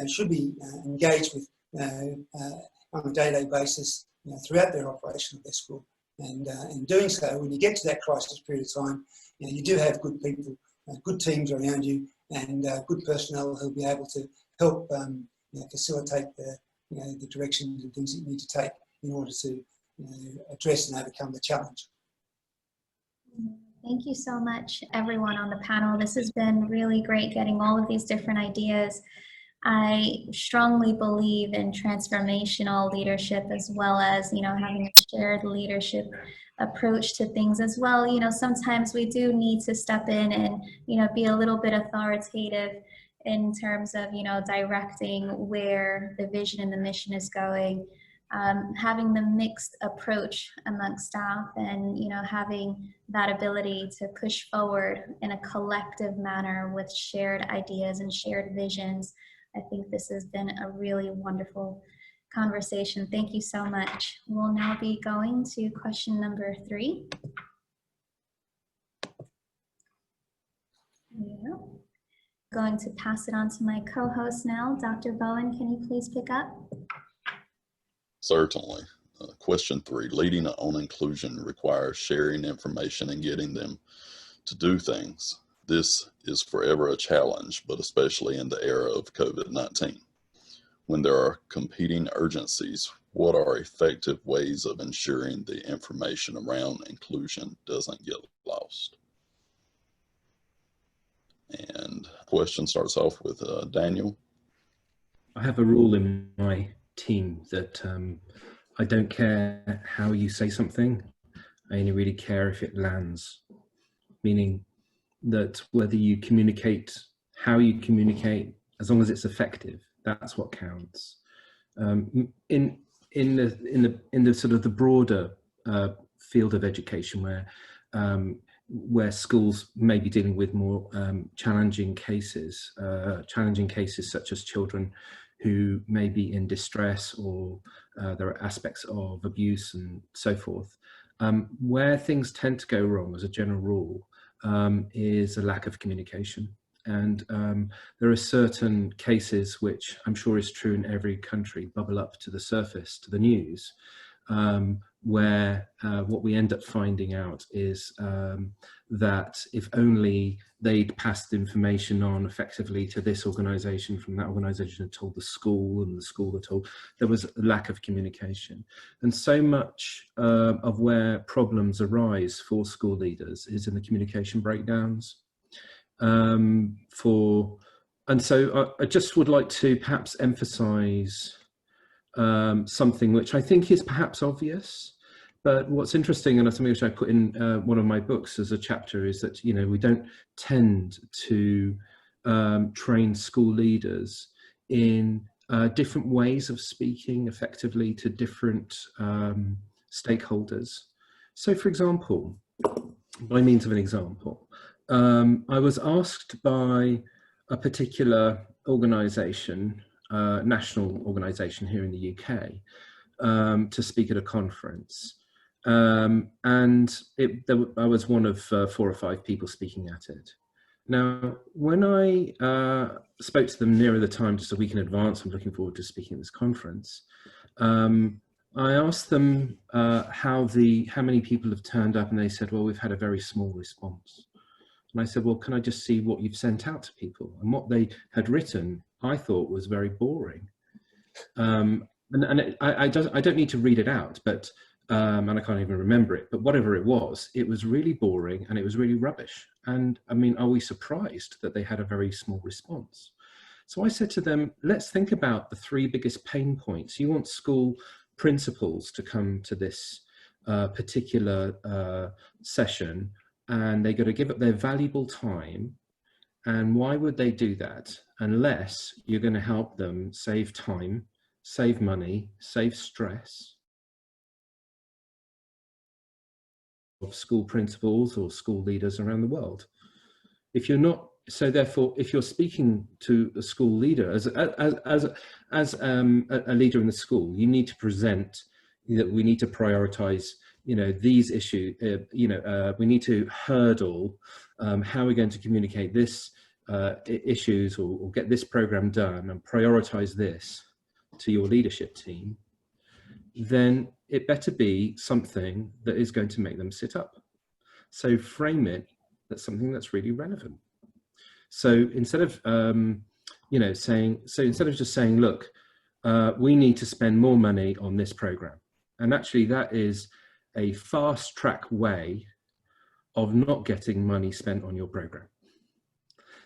[SPEAKER 5] should be engaged with on a day-to-day basis throughout their operation of their school. And in doing so, when you get to that crisis period of time, you do have good people, good teams around you, and good personnel who'll be able to help facilitate the directions and things that you need to take in order to address and overcome the challenge.
[SPEAKER 1] Thank you so much, everyone on the panel. This has been really great, getting all of these different ideas. I strongly believe in transformational leadership, as well as, having a shared leadership approach to things as well. Sometimes we do need to step in and, be a little bit authoritative in terms of, directing where the vision and the mission is going. Having the mixed approach amongst staff, and having that ability to push forward in a collective manner with shared ideas and shared visions. I think this has been a really wonderful conversation. Thank you so much. We'll now be going to question number 3. Yeah. Going to pass it on to my co-host now. Dr. Bowen, can you please pick up?
[SPEAKER 2] Certainly. Question 3, leading on inclusion requires sharing information and getting them to do things. This is forever a challenge, but especially in the era of COVID-19. When there are competing urgencies, what are effective ways of ensuring the information around inclusion doesn't get lost? And the question starts off with Daniel.
[SPEAKER 4] I have a rule in my team that I don't care how you say something, I only really care if it lands. Meaning that whether you communicate, how you communicate, as long as it's effective, that's what counts. In the sort of the broader field of education, where schools may be dealing with more challenging cases such as children who may be in distress, or there are aspects of abuse and so forth. Where things tend to go wrong as a general rule is a lack of communication. And there are certain cases, which I'm sure is true in every country, bubble up to the surface, to the news, where what we end up finding out is that if only they'd passed information on effectively to this organisation, from that organisation had told the school, and the school had told, there was a lack of communication. And so much of where problems arise for school leaders is in the communication breakdowns. And so I just would like to perhaps emphasise something which I think is perhaps obvious, but what's interesting, and something which I put in one of my books as a chapter, is that, you know, we don't tend to train school leaders in different ways of speaking effectively to different stakeholders. So, for example, by means of an example, I was asked by a particular organisation, national organisation here in the UK, to speak at a conference. And I was one of 4 or 5 people speaking at it. Now, when I spoke to them nearer the time, just a week in advance, I'm looking forward to speaking at this conference, I asked them how many people have turned up, and they said, well, we've had a very small response. And I said, well, can I just see what you've sent out to people? And what they had written, I thought, was very boring. I don't need to read it out, but and I can't even remember it, but whatever it was really boring, and it was really rubbish. And I mean, are we surprised that they had a very small response? So I said to them, let's think about the 3 biggest pain points. You want school principals to come to this particular session, and they've got to give up their valuable time. And why would they do that unless you're going to help them save time, save money, save stress? Of school principals or school leaders around the world. If you're not, so therefore, if you're speaking to a school leader as a leader in the school, you need to present that we need to prioritize, you know, these issues. We need to hurdle how we're going to communicate this issues or get this program done, and prioritize this to your leadership team. Then it better be something that is going to make them sit up. So frame it as something that's really relevant. So instead of, instead of just saying, look, we need to spend more money on this program. And actually that is a fast track way of not getting money spent on your program.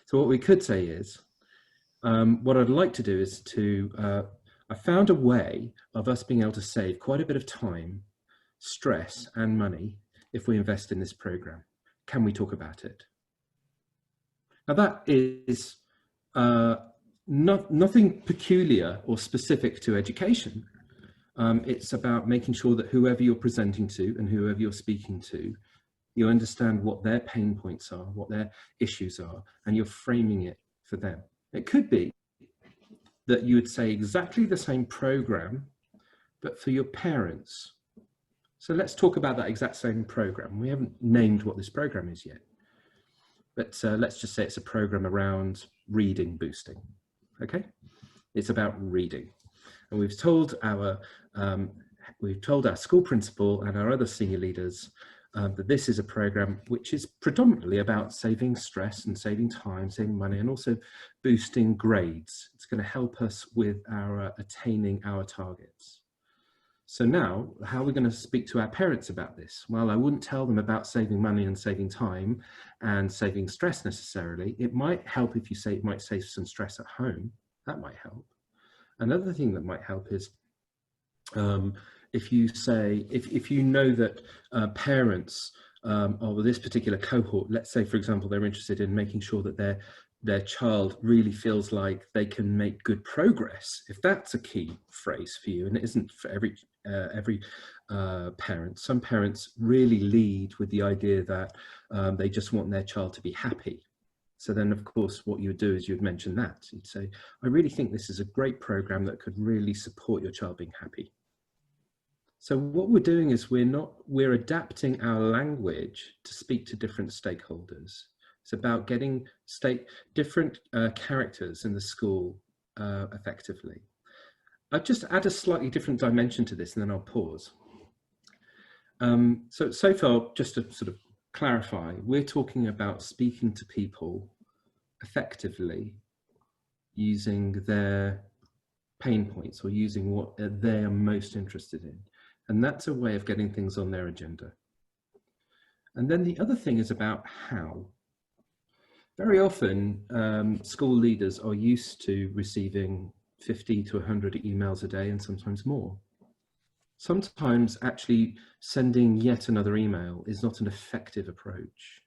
[SPEAKER 4] So what we could say is, what I'd like to do is I found a way of us being able to save quite a bit of time, stress, and money if we invest in this program. Can we talk about it? Now that is nothing peculiar or specific to education. It's about making sure that whoever you're presenting to and whoever you're speaking to, you understand what their pain points are, what their issues are, and you're framing it for them. It could be that you would say exactly the same program, but for your parents. So let's talk about that exact same program. We haven't named what this program is yet, but let's just say it's a program around reading boosting, okay? It's about reading. And we've told our school principal and our other senior leaders that this is a program which is predominantly about saving stress and saving time, saving money, and also boosting grades. It's going to help us with our attaining our targets. So now, how are we going to speak to our parents about this? Well, I wouldn't tell them about saving money and saving time and saving stress necessarily. It might help if you say it might save some stress at home. That might help. Another thing that might help is if you say, if you know that parents of this particular cohort, let's say, for example, they're interested in making sure that their child really feels like they can make good progress. If that's a key phrase for you, and it isn't for every parent. Some parents really lead with the idea that they just want their child to be happy. So then, of course, what you would do is you'd mention that. You'd say, I really think this is a great program that could really support your child being happy. So what we're doing is we're adapting our language to speak to different stakeholders. It's about getting different characters in the school effectively. I'll just add a slightly different dimension to this and then I'll pause. So far, just to sort of clarify, we're talking about speaking to people effectively using their pain points or using what they are most interested in. And that's a way of getting things on their agenda. And then the other thing is about how. Very often, school leaders are used to receiving 50 to 100 emails a day and sometimes more. Sometimes actually sending yet another email is not an effective approach.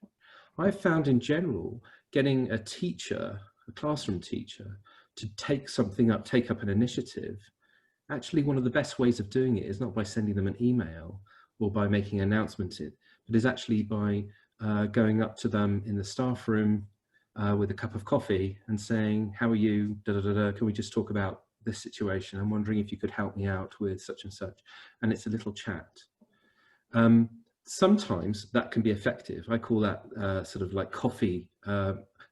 [SPEAKER 4] I've found in general, getting a teacher, a classroom teacher, to take up an initiative, actually one of the best ways of doing it is not by sending them an email or by making an announcement, but is actually by going up to them in the staff room with a cup of coffee and saying, how are you, can we just talk about this situation? I'm wondering if you could help me out with such and such. And it's a little chat. Sometimes that can be effective. I call that sort of like coffee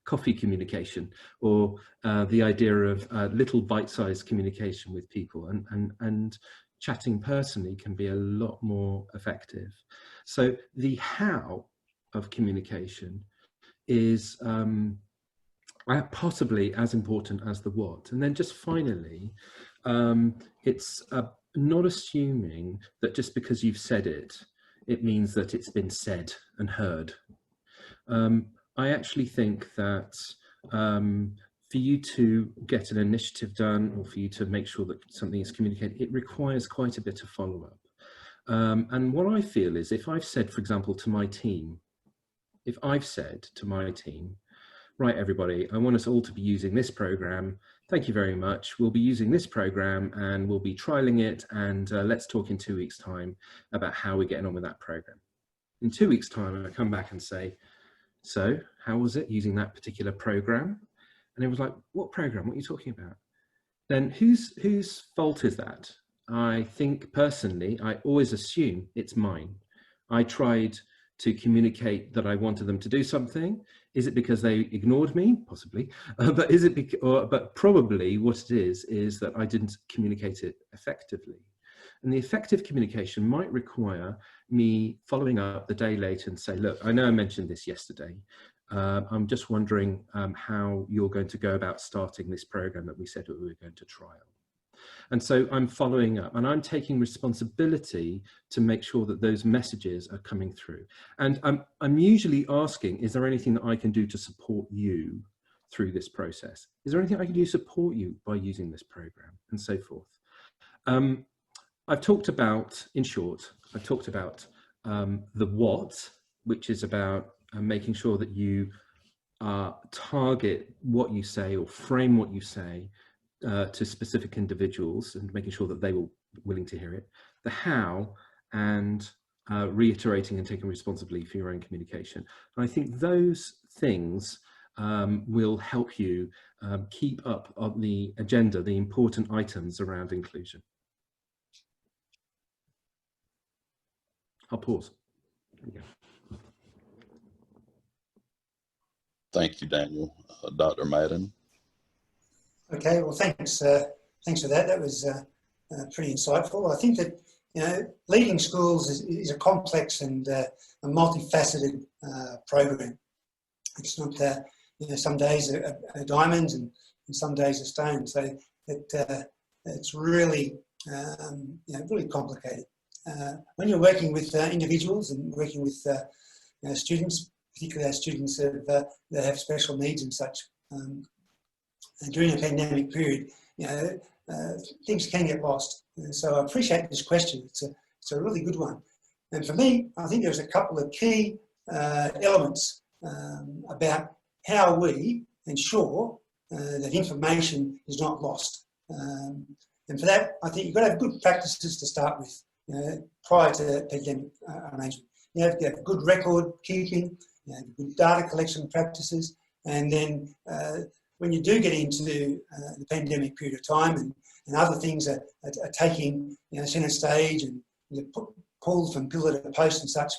[SPEAKER 4] communication, or the idea of little bite-sized communication with people, and chatting personally can be a lot more effective. So the how of communication is possibly as important as the what. And then just finally, it's not assuming that just because you've said it, it means that it's been said and heard. I actually think that for you to get an initiative done, or for you to make sure that something is communicated, it requires quite a bit of follow-up. And what I feel is, if I've said, for example, to my team, right, everybody, I want us all to be using this program. Thank you very much. We'll be using this program and we'll be trialing it, and let's talk in 2 weeks' time about how we're getting on with that program. In 2 weeks' time, I come back and say, so how was it using that particular program? And it was like, what program? What are you talking about? Then whose fault is that? I think personally, I always assume it's mine. I tried to communicate that I wanted them to do something. Is it because they ignored me? Possibly. But is it but probably what it is that I didn't communicate it effectively. And the effective communication might require me following up the day later and say, look, I know I mentioned this yesterday. I'm just wondering how you're going to go about starting this program that we said we were going to trial. And so I'm following up, and I'm taking responsibility to make sure that those messages are coming through. And I'm usually asking, is there anything that I can do to support you through this process? Is there anything I can do to support you by using this program, and so forth? I've talked about, in short, I've talked about the what, which is about making sure that you target what you say or frame what you say to specific individuals, and making sure that they were willing to hear it. The how, and reiterating and taking responsibility for your own communication. And I think those things will help you keep up on the agenda the important items around inclusion. I'll pause. There you go.
[SPEAKER 2] Thank you, Daniel. Dr. Madden.
[SPEAKER 5] Okay, well, thanks. Thanks for that. That was pretty insightful. I think that, you know, leading schools is a complex and a multifaceted program. It's not, you know, some days are diamonds and some days are stones. So it's really, you know, really complicated. When you're working with individuals and working with you know, students, particularly our students that have special needs and such, during a pandemic period, you know, things can get lost. And so I appreciate this question. It's a really good one. And for me, I think there's a couple of key elements about how we ensure that information is not lost. And for that, I think you've got to have good practices to start with, you know, prior to pandemic arrangement. You have to have good record keeping, you know, good data collection practices, And then when you do get into the pandemic period of time and other things are taking centre stage and you're pulled from pillar to post and such,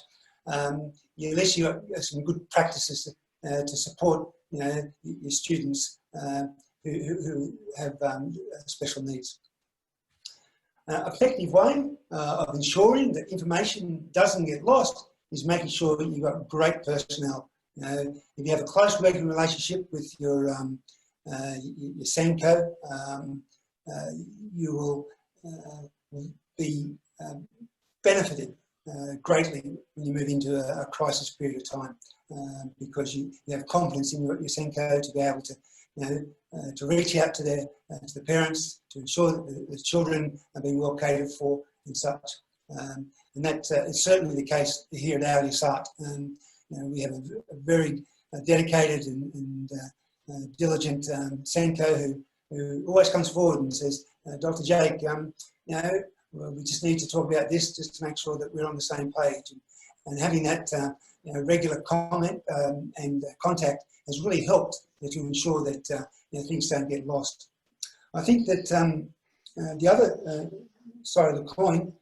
[SPEAKER 5] unless you have some good practices to support your students who have special needs. Effective way of ensuring that information doesn't get lost is making sure that you've got great personnel. If you have a close working relationship with your SENCO, you will be benefited greatly when you move into a crisis period of time, because you have confidence in your SENCO to be able to to reach out to the parents to ensure that the children are being well catered for and such. And that is certainly the case here at our SART. We have a very dedicated and diligent SENCO who always comes forward and says, Dr. Jake, we just need to talk about this just to make sure that we're on the same page. And having that regular comment and contact has really helped to ensure that things don't get lost. I think that the other side of the coin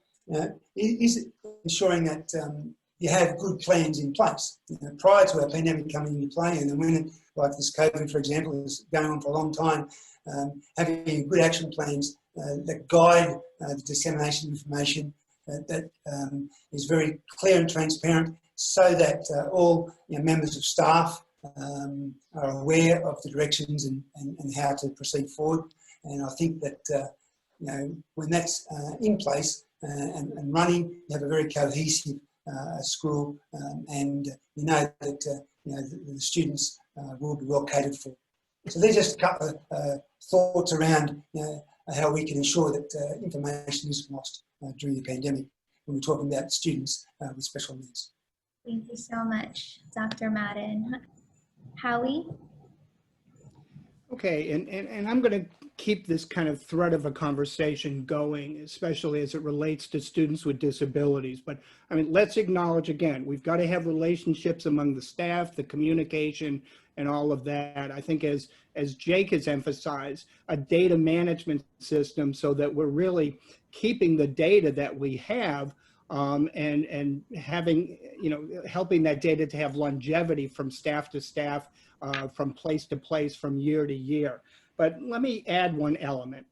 [SPEAKER 5] is ensuring that you have good plans in place. Prior to a pandemic coming into play, and when, like this COVID, for example, is going on for a long time, having good action plans that guide the dissemination of information that is very clear and transparent, so that all members of staff are aware of the directions and how to proceed forward. And I think that when that's in place and running, you have a very cohesive school, and you know that the students will be well catered for. So there's just a couple of thoughts around how we can ensure that information isn't lost during the pandemic when we're talking about students with special needs.
[SPEAKER 1] Thank you so much, Dr. Madden. Howie?
[SPEAKER 6] Okay, and I'm going to keep this kind of thread of a conversation going, especially as it relates to students with disabilities. But I mean, let's acknowledge again, we've got to have relationships among the staff, the communication, and all of that. I think as Jake has emphasized, a data management system so that we're really keeping the data that we have and having, helping that data to have longevity from staff to staff, from place to place, from year to year. But let me add one element,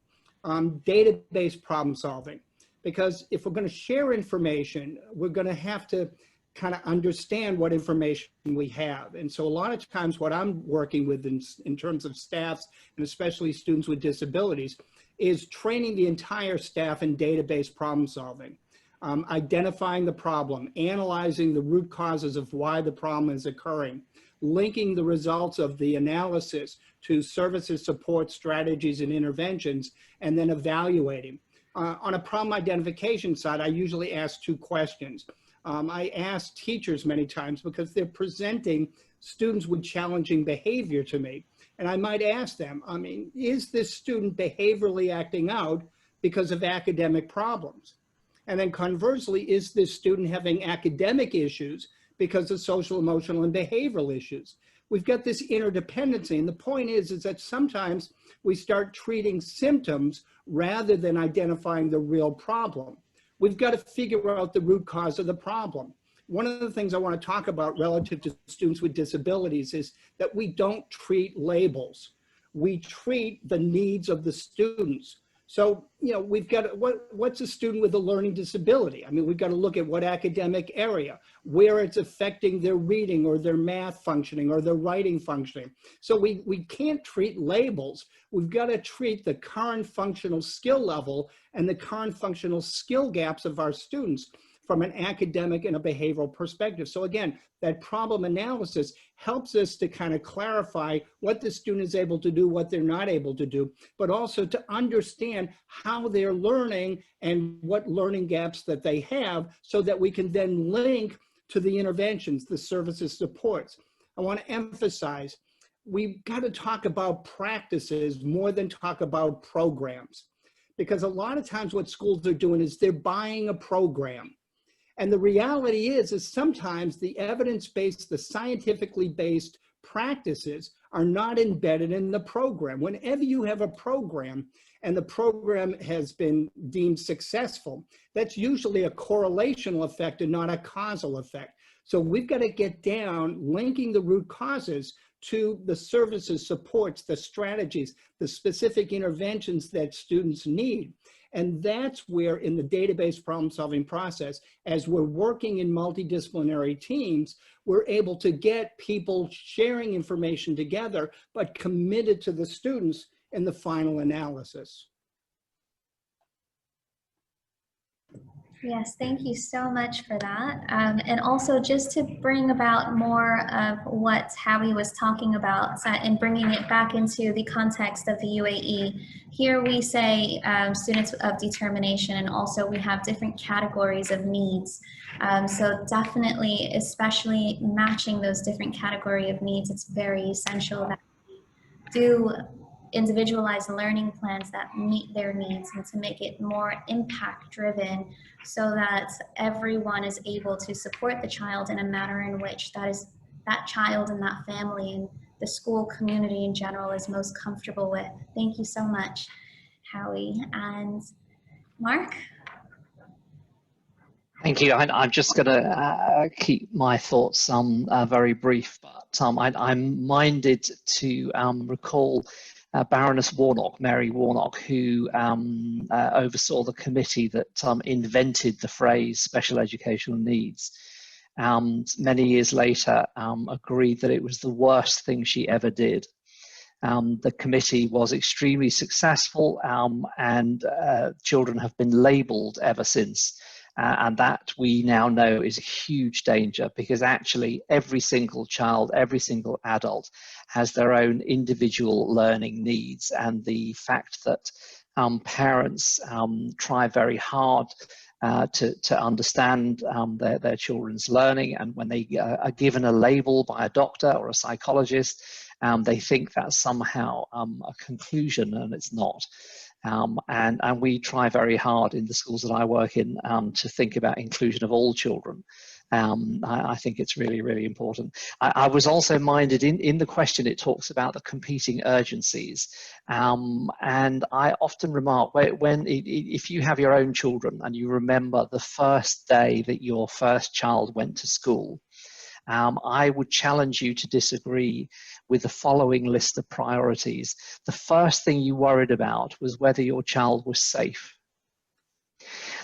[SPEAKER 6] database problem solving, because if we're going to share information, we're going to have to kind of understand what information we have. And so a lot of times what I'm working with in terms of staffs, and especially students with disabilities, is training the entire staff in database problem solving. Identifying the problem, analyzing the root causes of why the problem is occurring, linking the results of the analysis to services, support, strategies, and interventions, and then evaluating. On a problem identification side, I usually ask two questions. I ask teachers many times because they're presenting students with challenging behavior to me. And I might ask them, is this student behaviorally acting out because of academic problems? And then conversely, is this student having academic issues because of social, emotional, and behavioral issues? We've got this interdependency. And the point is that sometimes we start treating symptoms rather than identifying the real problem. We've got to figure out the root cause of the problem. One of the things I want to talk about relative to students with disabilities is that we don't treat labels. We treat the needs of the students. So, we've got, what's a student with a learning disability? We've got to look at what academic area, where it's affecting their reading or their math functioning or their writing functioning. So we can't treat labels. We've got to treat the current functional skill level and the current functional skill gaps of our students from an academic and a behavioral perspective. So again, that problem analysis helps us to kind of clarify what the student is able to do, what they're not able to do, but also to understand how they're learning and what learning gaps that they have so that we can then link to the interventions, the services, supports. I want to emphasize, we've got to talk about practices more than talk about programs, because a lot of times what schools are doing is they're buying a program. And the reality is sometimes the evidence-based, the scientifically based practices are not embedded in the program. Whenever you have a program and the program has been deemed successful, that's usually a correlational effect and not a causal effect. So we've got to get down linking the root causes to the services, supports, the strategies, the specific interventions that students need. And that's where in the database problem solving process, as we're working in multidisciplinary teams, we're able to get people sharing information together, but committed to the students in the final analysis.
[SPEAKER 1] Yes, thank you so much for that. And also just to bring about more of what Howie was talking about and bringing it back into the context of the UAE. Here we say students of determination, and also we have different categories of needs. So definitely, especially matching those different category of needs, it's very essential that we do individualized learning plans that meet their needs and to make it more impact driven so that everyone is able to support the child in a manner in which that child and that family and the school community in general is most comfortable with. Thank you so much, Howie. And Mark?
[SPEAKER 3] Thank you. I'm just going to keep my thoughts very brief, but I'm minded to recall Baroness Warnock, Mary Warnock, who oversaw the committee that invented the phrase special educational needs. Many years later, agreed that it was the worst thing she ever did. The committee was extremely successful, and children have been labelled ever since. And that we now know is a huge danger, because actually every single child, every single adult has their own individual learning needs. And the fact that parents try very hard to understand their children's learning, and when they are given a label by a doctor or a psychologist, they think that's somehow a conclusion, and it's not. And we try very hard in the schools that I work in to think about inclusion of all children. I think it's really, really important. I was also minded in the question, it talks about the competing urgencies. And I often remark if you have your own children and you remember the first day that your first child went to school, I would challenge you to disagree with the following list of priorities. The first thing you worried about was whether your child was safe.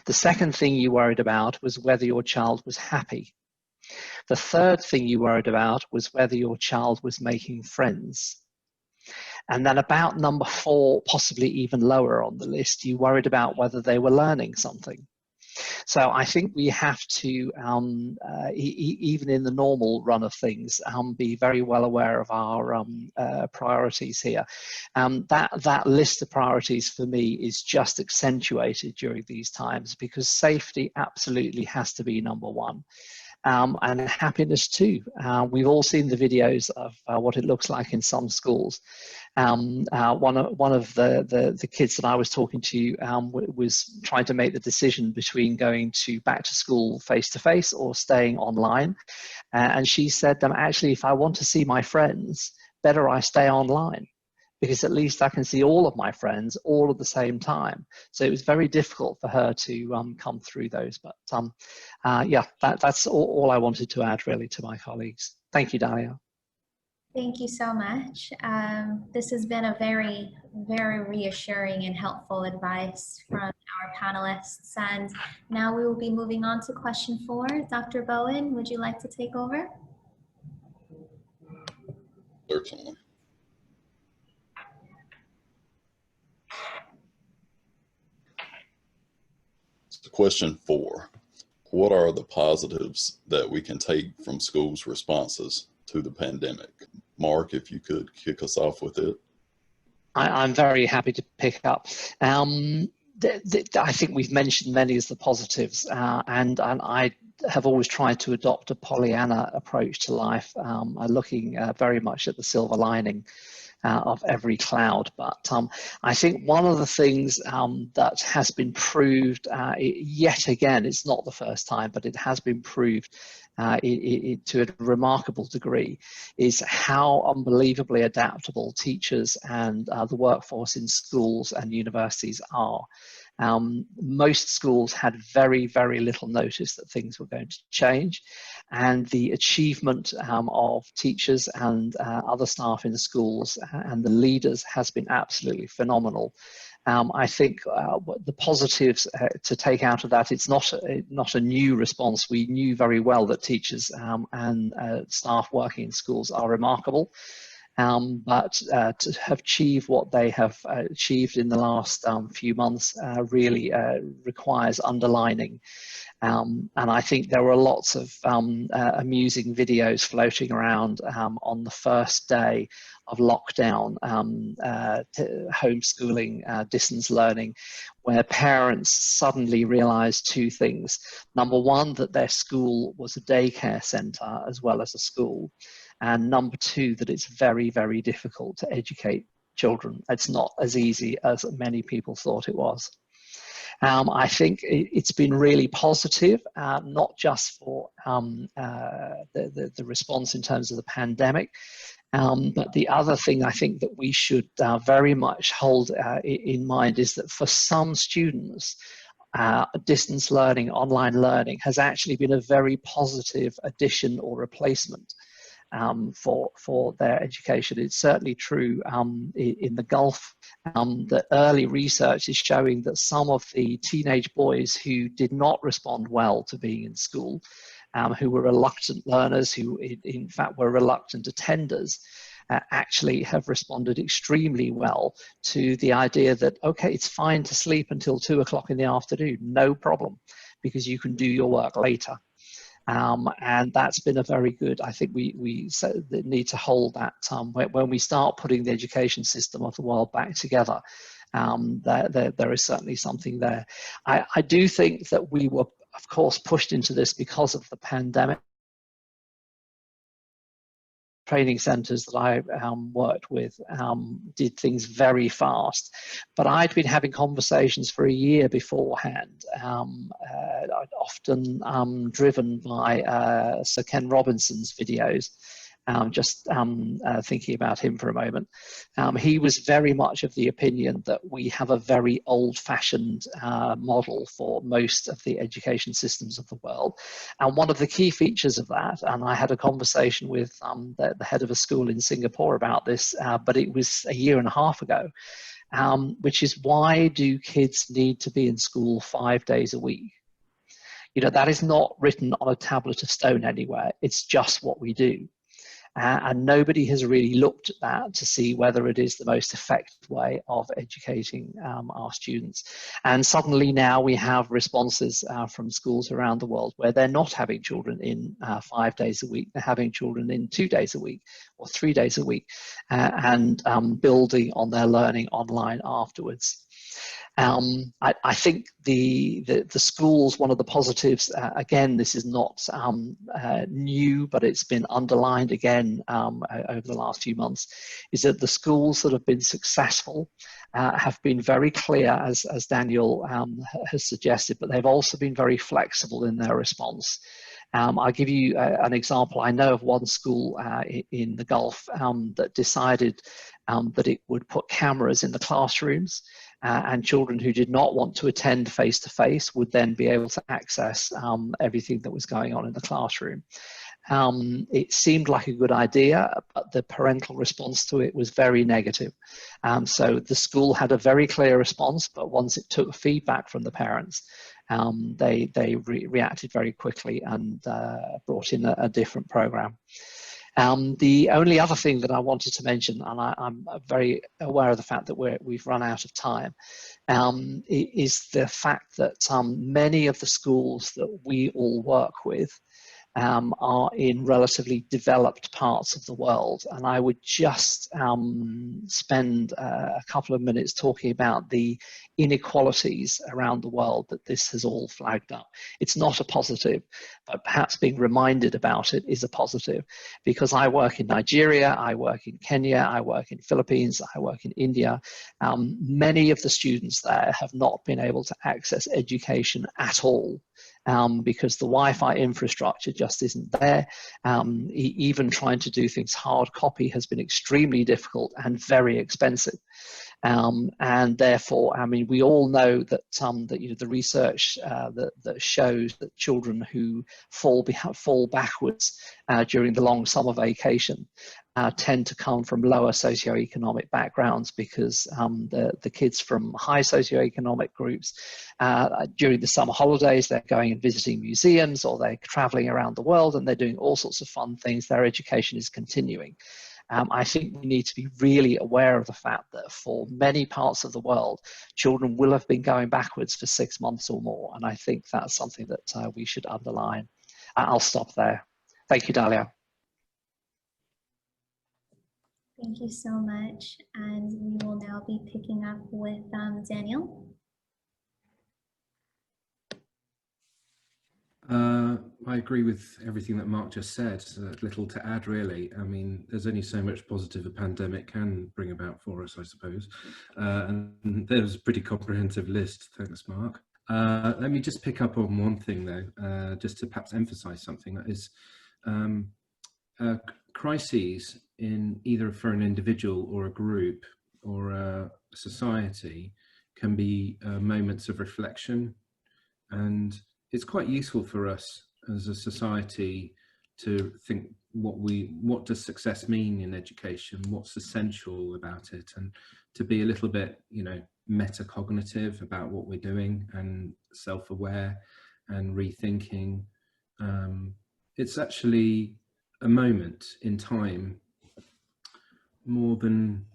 [SPEAKER 3] The second thing you worried about was whether your child was happy. The third thing you worried about was whether your child was making friends. And then about number 4, possibly even lower on the list, you worried about whether they were learning something. So I think we have to, even in the normal run of things, be very well aware of our priorities here. That list of priorities for me is just accentuated during these times, because safety absolutely has to be number 1. And happiness too. We've all seen the videos of what it looks like in some schools. One of the kids that I was talking to was trying to make the decision between going back to school face-to-face or staying online. And she said, actually, if I want to see my friends, better I stay online, because at least I can see all of my friends all at the same time. So it was very difficult for her to come through those. But yeah, that's all I wanted to add really to my colleagues. Thank you, Dalia.
[SPEAKER 1] Thank you so much. This has been a very, very reassuring and helpful advice from our panelists. And now we will be moving on to question 4. Dr. Bowen, would you like to take over?
[SPEAKER 2] Certainly. So question 4, what are the positives that we can take from schools' responses to the pandemic? Mark, if you could kick us off with it.
[SPEAKER 3] I'm very happy to pick up. I think we've mentioned many as the positives, and I have always tried to adopt a Pollyanna approach to life, looking very much at the silver lining of every cloud. But I think one of the things that has been proved yet again, it's not the first time, but it has been proved to a remarkable degree, is how unbelievably adaptable teachers and the workforce in schools and universities are. Most schools had very, very little notice that things were going to change, and the achievement of teachers and other staff in the schools and the leaders has been absolutely phenomenal. I think the positives to take out of that, it's not a new response. We knew very well that teachers and staff working in schools are remarkable. But to have achieved what they have achieved in the last few months really requires underlining. And I think there were lots of amusing videos floating around on the first day of lockdown, homeschooling, distance learning, where parents suddenly realized two things. Number one, that their school was a daycare center as well as a school. And number two, that it's very, very difficult to educate children. It's not as easy as many people thought it was. I think it's been really positive, not just for the response in terms of the pandemic, but the other thing I think that we should very much hold in mind is that for some students, distance learning, online learning has actually been a very positive addition or replacement for their education. It's certainly true in the Gulf. The early research is showing that some of the teenage boys who did not respond well to being in school, who were reluctant learners, who in fact were reluctant attenders, actually have responded extremely well to the idea that, okay, it's fine to sleep until 2 o'clock in the afternoon, no problem, because you can do your work later. And that's been a very good, I think we need to hold that when we start putting the education system of the world back together. There is certainly something there. I do think that we were, of course, pushed into this because of the pandemic. Training centers that I worked with did things very fast, but I'd been having conversations for a year beforehand, often driven by Sir Ken Robinson's videos. Just thinking about him for a moment. He was very much of the opinion that we have a very old-fashioned model for most of the education systems of the world. And one of the key features of that, and I had a conversation with the head of a school in Singapore about this, but it was a year and a half ago, which is, why do kids need to be in school 5 days a week? You know, that is not written on a tablet of stone anywhere. It's just what we do. And nobody has really looked at that to see whether it is the most effective way of educating our students. And suddenly now we have responses from schools around the world where they're not having children in 5 days a week, they're having children in 2 days a week or 3 days a week, and building on their learning online afterwards. I think the schools, one of the positives, again, this is not new, but it's been underlined again over the last few months, is that the schools that have been successful have been very clear, as Daniel has suggested, but they've also been very flexible in their response. I'll give you an example. I know of one school in the Gulf that decided that it would put cameras in the classrooms, and children who did not want to attend face-to-face would then be able to access everything that was going on in the classroom. It seemed like a good idea, but the parental response to it was very negative. So the school had a very clear response, but once it took feedback from the parents, they reacted very quickly and brought in a different program. The only other thing that I wanted to mention, and I'm very aware of the fact that we've run out of time, is the fact that many of the schools that we all work with are in relatively developed parts of the world. And I would just spend a couple of minutes talking about the inequalities around the world that this has all flagged up. It's not a positive, but perhaps being reminded about it is a positive, because I work in Nigeria, I work in Kenya, I work in Philippines, I work in India. Many of the students there have not been able to access education at all because the Wi-Fi infrastructure just isn't there. Even trying to do things hard copy has been extremely difficult and very expensive. And therefore, I mean, we all know that the research that shows that children who fall backwards during the long summer vacation tend to come from lower socioeconomic backgrounds, because the kids from high socioeconomic groups during the summer holidays, they're going and visiting museums, or they're traveling around the world, and they're doing all sorts of fun things. Their education is continuing. I think we need to be really aware of the fact that for many parts of the world, children will have been going backwards for 6 months or more. And I think that's something that we should underline. I'll stop there. Thank you, Dalia.
[SPEAKER 1] Thank you so much. And we will now be picking up with Daniel.
[SPEAKER 4] I agree with everything that Mark just said. Little to add, really. I mean, there's only so much positive a pandemic can bring about for us, I suppose. And there's a pretty comprehensive list. Thanks, Mark. Let me just pick up on one thing, though, just to perhaps emphasize something. That is, crises in either for an individual or a group or a society can be moments of reflection, and it's quite useful for us as a society to think what does success mean in education, what's essential about it, and to be a little bit, metacognitive about what we're doing and self-aware and rethinking. It's actually a moment in time more than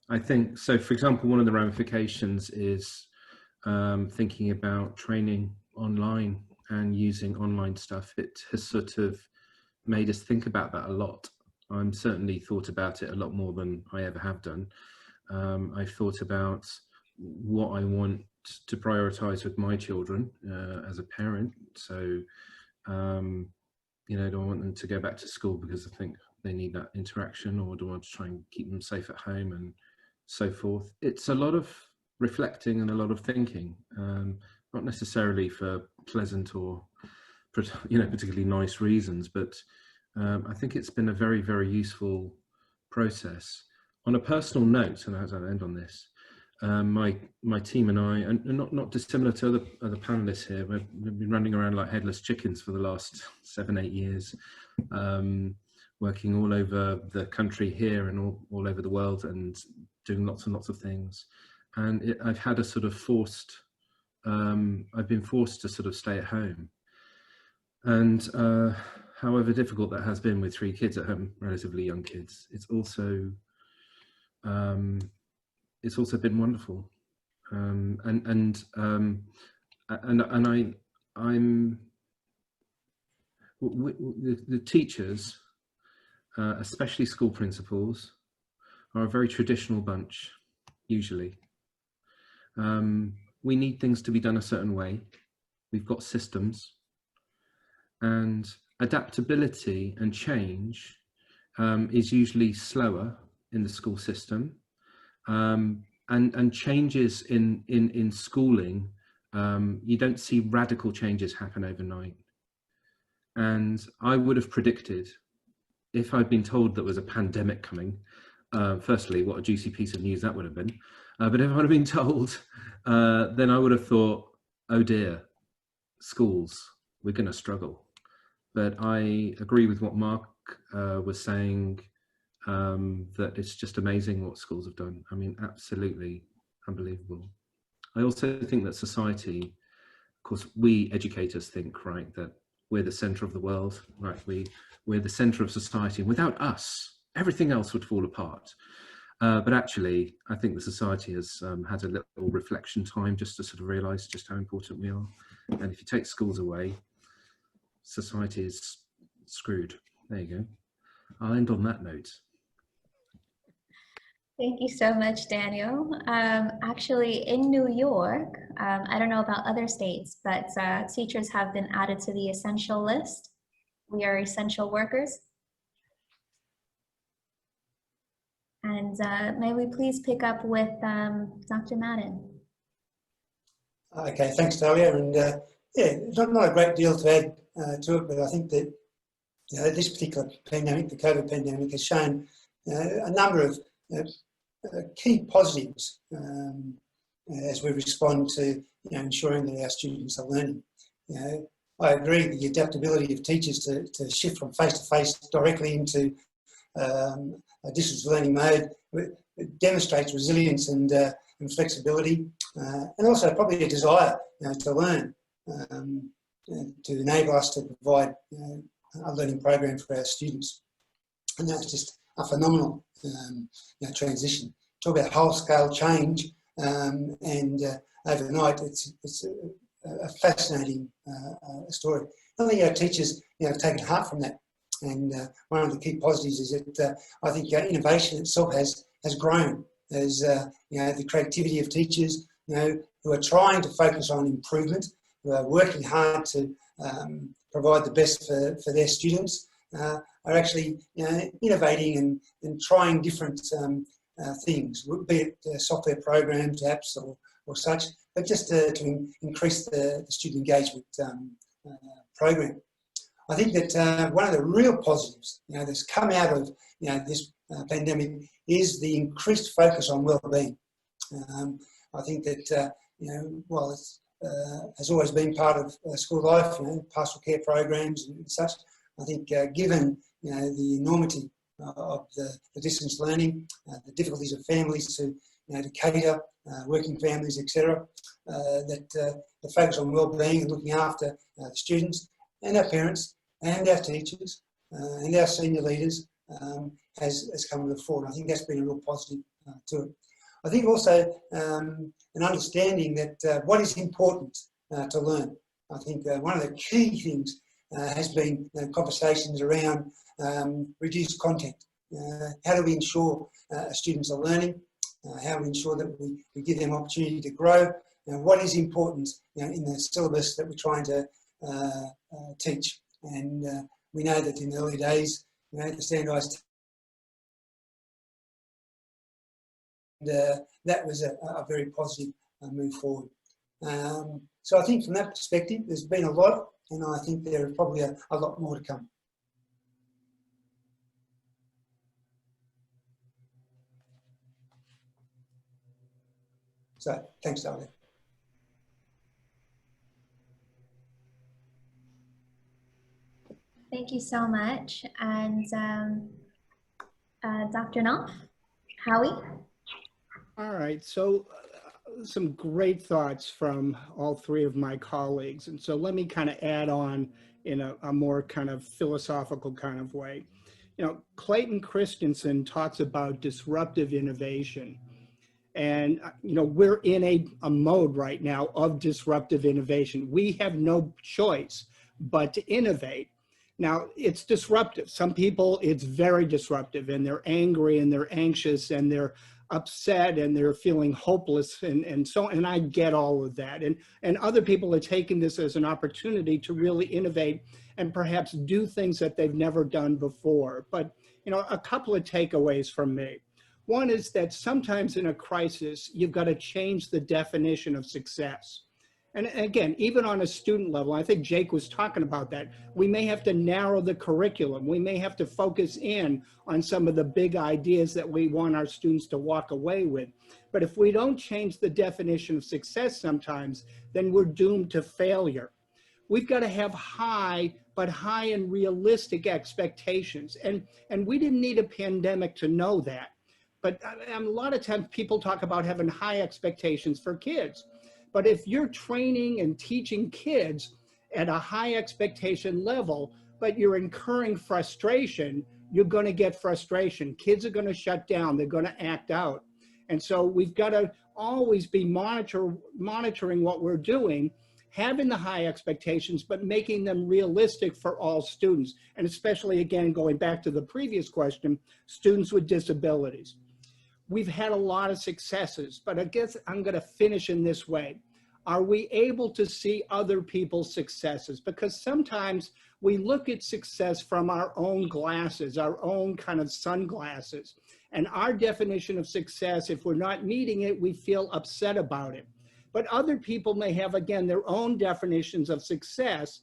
[SPEAKER 4] I think. So, for example, one of the ramifications is thinking about training online and using online stuff. It has sort of made us think about that a lot. I'm certainly thought about it a lot more than I ever have done. I've thought about what I want to prioritize with my children as a parent. So, do I want them to go back to school because I think they need that interaction, or do I want to try and keep them safe at home and so forth? It's a lot of reflecting and a lot of thinking, not necessarily for pleasant or particularly nice reasons, but I think it's been a very, very useful process. On a personal note, and as I end on this, my team and I, and not dissimilar to other panelists here, we've been running around like headless chickens for the last 7-8 years, working all over the country here and all over the world, and doing lots and lots of things. And I've had a sort of I've been forced to sort of stay at home. And however difficult that has been with 3 kids at home, relatively young kids, it's also been wonderful. The teachers, especially school principals, are a very traditional bunch, usually. We need things to be done a certain way. We've got systems, and adaptability and change is usually slower in the school system, and changes in schooling, you don't see radical changes happen overnight. And I would have predicted, if I'd been told there was a pandemic coming, firstly, what a juicy piece of news that would have been. But if I'd have been told, then I would have thought, oh dear, schools, we're going to struggle. But I agree with what Mark was saying, that it's just amazing what schools have done. I mean, absolutely unbelievable. I also think that society, of course, we educators think, right, that we're the center of the world, right? We're the center of society, and without us, everything else would fall apart. But actually, I think the society has had a little reflection time just to sort of realize just how important we are. And if you take schools away, society is screwed. There you go. I'll end on that note.
[SPEAKER 1] Thank you so much, Daniel. Actually, in New York, I don't know about other states, but teachers have been added to the essential list. We are essential workers. And may we please pick up with Dr. Madden?
[SPEAKER 5] Okay, thanks, Talia, and Yeah, not a great deal to add to it, but I think that this particular pandemic, the COVID pandemic, has shown a number of key positives as we respond to ensuring that our students are learning. I agree the adaptability of teachers to shift from face-to-face directly into a distance learning mode, it demonstrates resilience and flexibility, and also probably a desire to learn, to enable us to provide a learning program for our students. And that's just a phenomenal transition. Talk about whole-scale change, and overnight, it's a fascinating story. I think our teachers have taken heart from that. And one of the key positives is that I think innovation itself has grown as the creativity of teachers who are trying to focus on improvement, who are working hard to provide the best for their students, are actually innovating and trying different things, be it software programs, apps or such, but just to increase the student engagement program. I think that one of the real positives that's come out of this pandemic is the increased focus on well-being. I think that while it has always been part of school life, pastoral care programs and such, I think given the enormity of the distance learning, the difficulties of families to cater, working families, etc., that the focus on well-being and looking after the students and our parents and our teachers and our senior leaders has come to the fore. And I think that's been a real positive to it. I think also an understanding that what is important to learn. I think one of the key things has been conversations around reduced content. How do we ensure students are learning? How do we ensure that we give them opportunity to grow? What is important in the syllabus that we're trying to teach? And we know that in the early days, the standardised, that was a very positive move forward. So I think from that perspective, there's been a lot, and I think there are probably a lot more to come. So thanks, Dahlia.
[SPEAKER 1] Thank you so much. And Dr. Knoff, Howie?
[SPEAKER 6] All right, so some great thoughts from all three of my colleagues. And so let me kind of add on in a more kind of philosophical kind of way. Clayton Christensen talks about disruptive innovation. And, we're in a mode right now of disruptive innovation. We have no choice but to innovate. Now, it's disruptive. Some people, it's very disruptive, and they're angry and they're anxious and they're upset and they're feeling hopeless and so on. And I get all of that. And other people are taking this as an opportunity to really innovate and perhaps do things that they've never done before. But, a couple of takeaways from me. One is that sometimes in a crisis, you've got to change the definition of success. And again, even on a student level, I think Jake was talking about that. We may have to narrow the curriculum. We may have to focus in on some of the big ideas that we want our students to walk away with. But if we don't change the definition of success sometimes, then we're doomed to failure. We've got to have high and realistic expectations. And we didn't need a pandemic to know that. But a lot of times people talk about having high expectations for kids. But if you're training and teaching kids at a high expectation level, but you're incurring frustration, you're going to get frustration. Kids are going to shut down. They're going to act out. And so we've got to always be monitoring what we're doing, having the high expectations, but making them realistic for all students. And especially, again, going back to the previous question, students with disabilities. We've had a lot of successes, but I guess I'm going to finish in this way. Are we able to see other people's successes? Because sometimes we look at success from our own glasses, our own kind of sunglasses. And our definition of success, if we're not meeting it, we feel upset about it. But other people may have, again, their own definitions of success,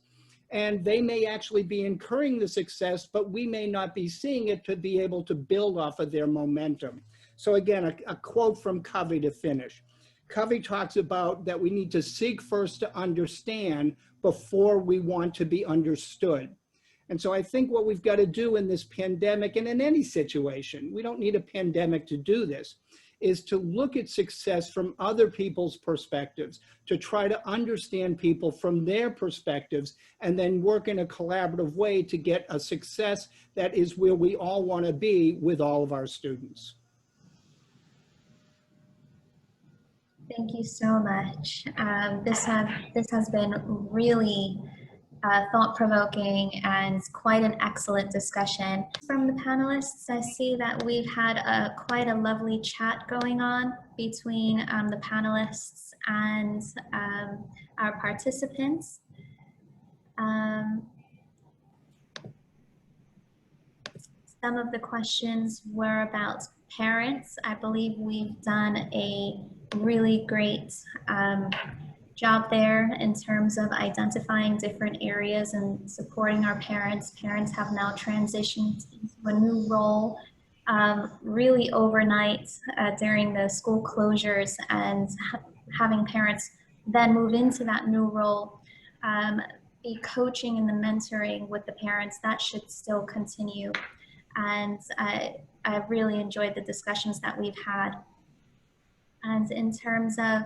[SPEAKER 6] and they may actually be incurring the success, but we may not be seeing it to be able to build off of their momentum. So again, a quote from Covey to finish. Covey talks about that we need to seek first to understand before we want to be understood. And so I think what we've got to do in this pandemic, and in any situation, we don't need a pandemic to do this, is to look at success from other people's perspectives, to try to understand people from their perspectives, and then work in a collaborative way to get a success that is where we all want to be with all of our students.
[SPEAKER 1] Thank you so much. This has been really thought-provoking and quite an excellent discussion. From the panelists, I see that we've had quite a lovely chat going on between the panelists and our participants. Some of the questions were about parents. I believe we've done a really great job there in terms of identifying different areas and supporting our parents. Parents have now transitioned into a new role really overnight during the school closures, and having parents then move into that new role. The coaching and the mentoring with the parents, that should still continue. And I've really enjoyed the discussions that we've had. And in terms of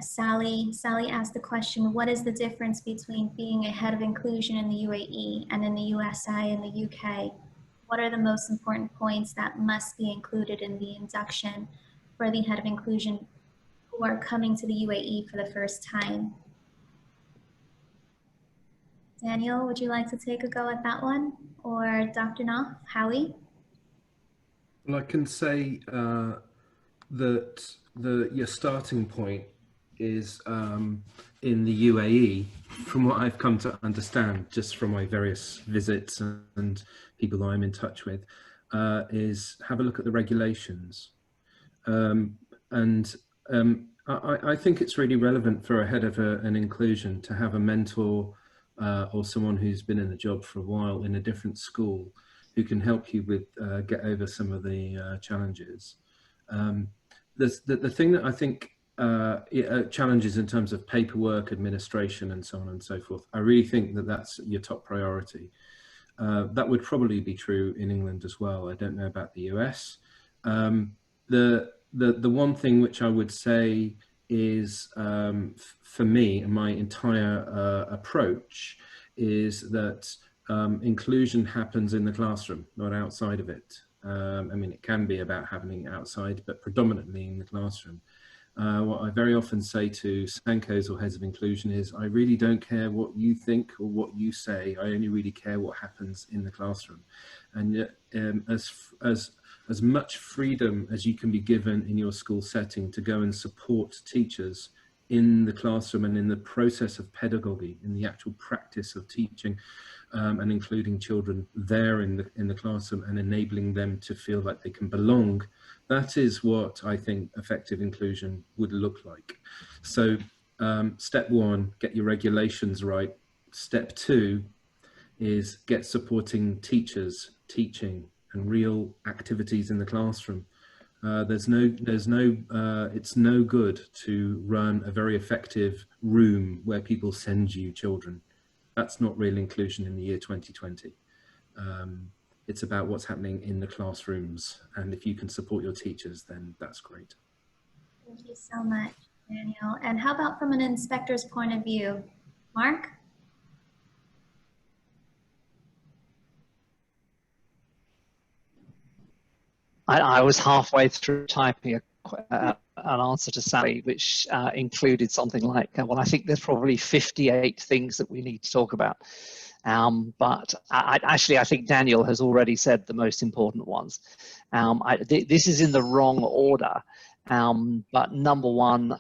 [SPEAKER 1] Sally asked the question, what is the difference between being a head of inclusion in the UAE and in the USA and the UK? What are the most important points that must be included in the induction for the head of inclusion who are coming to the UAE for the first time? Daniel, would you like to take a go at that one? Or Dr. Knoff, Howie?
[SPEAKER 4] Well, I can say that your starting point is in the UAE, from what I've come to understand, just from my various visits and people I'm in touch with, is have a look at the regulations. I think it's really relevant for a head of an inclusion to have a mentor or someone who's been in the job for a while in a different school who can help you with get over some of the challenges. The thing that I think challenges in terms of paperwork, administration, and so on and so forth, I really think that that's your top priority. That would probably be true in England as well. I don't know about the US. The one thing which I would say is, for me and my entire approach, is that inclusion happens in the classroom, not outside of it. I mean, it can be about happening outside, but predominantly in the classroom. What I very often say to Sankos or heads of inclusion is, I really don't care what you think or what you say. I only really care what happens in the classroom. And yet, as much freedom as you can be given in your school setting to go and support teachers in the classroom and in the process of pedagogy, in the actual practice of teaching and including children there in the classroom and enabling them to feel like they can belong, that is what I think effective inclusion would look like. So step one, get your regulations right. Step two is get supporting teachers, teaching and real activities in the classroom. It's no good to run a very effective room where people send you children. That's not real inclusion in the year 2020. It's about what's happening in the classrooms. And if you can support your teachers, then that's great.
[SPEAKER 1] Thank you so much, Daniel. And how about from an inspector's point of view? Mark?
[SPEAKER 3] I was halfway through typing an answer to Sally, which included something like, well, I think there's probably 58 things that we need to talk about. But I think Daniel has already said the most important ones. This is in the wrong order. But number one,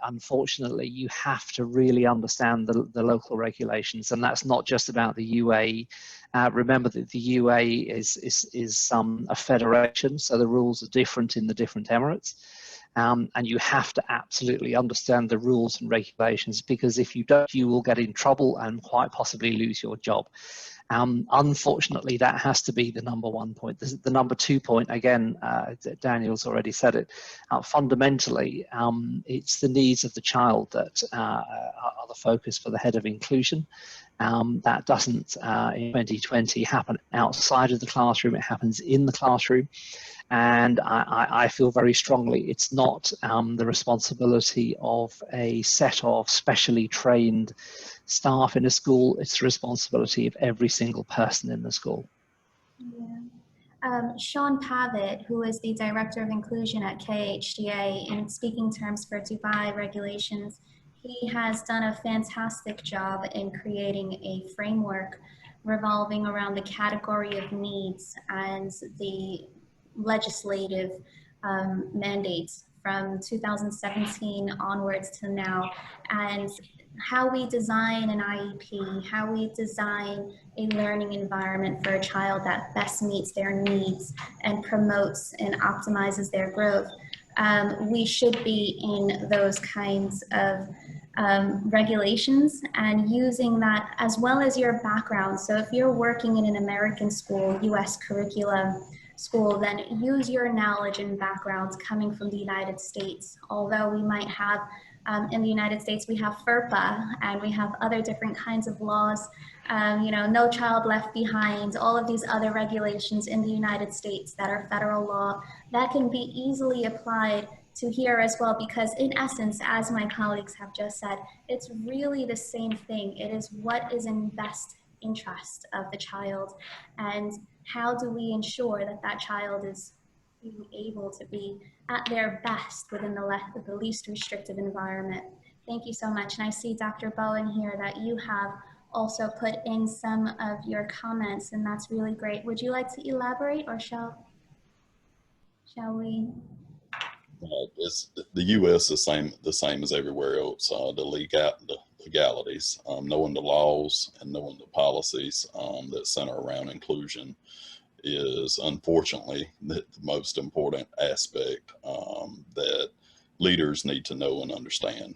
[SPEAKER 3] unfortunately, you have to really understand the local regulations, and that's not just about the UAE. Remember that the UAE is a federation, so the rules are different in the different emirates. And you have to absolutely understand the rules and regulations, because if you don't, you will get in trouble and quite possibly lose your job. Unfortunately, that has to be the number one point. The number 2 point, again, Daniel's already said it. Fundamentally, it's the needs of the child that are the focus for the head of inclusion. That doesn't, in 2020, happen outside of the classroom. It happens in the classroom. And I feel very strongly it's not the responsibility of a set of specially trained staff in a school. It's the responsibility of every single person in the school.
[SPEAKER 1] Yeah. Sean Pavitt, who is the Director of Inclusion at KHDA, in speaking terms for Dubai regulations, he has done a fantastic job in creating a framework revolving around the category of needs and the legislative mandates from 2017 onwards to now, and how we design an IEP, how we design a learning environment for a child that best meets their needs and promotes and optimizes their growth. We should be in those kinds of regulations and using that as well as your background. So if you're working in an American school, US curriculum school, then use your knowledge and backgrounds coming from the United States. Although we might have, in the United States, we have FERPA and we have other different kinds of laws, you know, No Child Left Behind, all of these other regulations in the United States that are federal law that can be easily applied to here as well, because in essence, as my colleagues have just said, it's really the same thing. It is what is in best interest of the child, and how do we ensure that that child is being able to be at their best within the least restrictive environment. Thank you so much. And I see Dr. Bowen here that you have also put in some of your comments, and that's really great. Would you like to elaborate, or shall we?
[SPEAKER 2] It's the U.S. is the same as everywhere else. The legalities, knowing the laws and knowing the policies that center around inclusion is unfortunately the most important aspect that leaders need to know and understand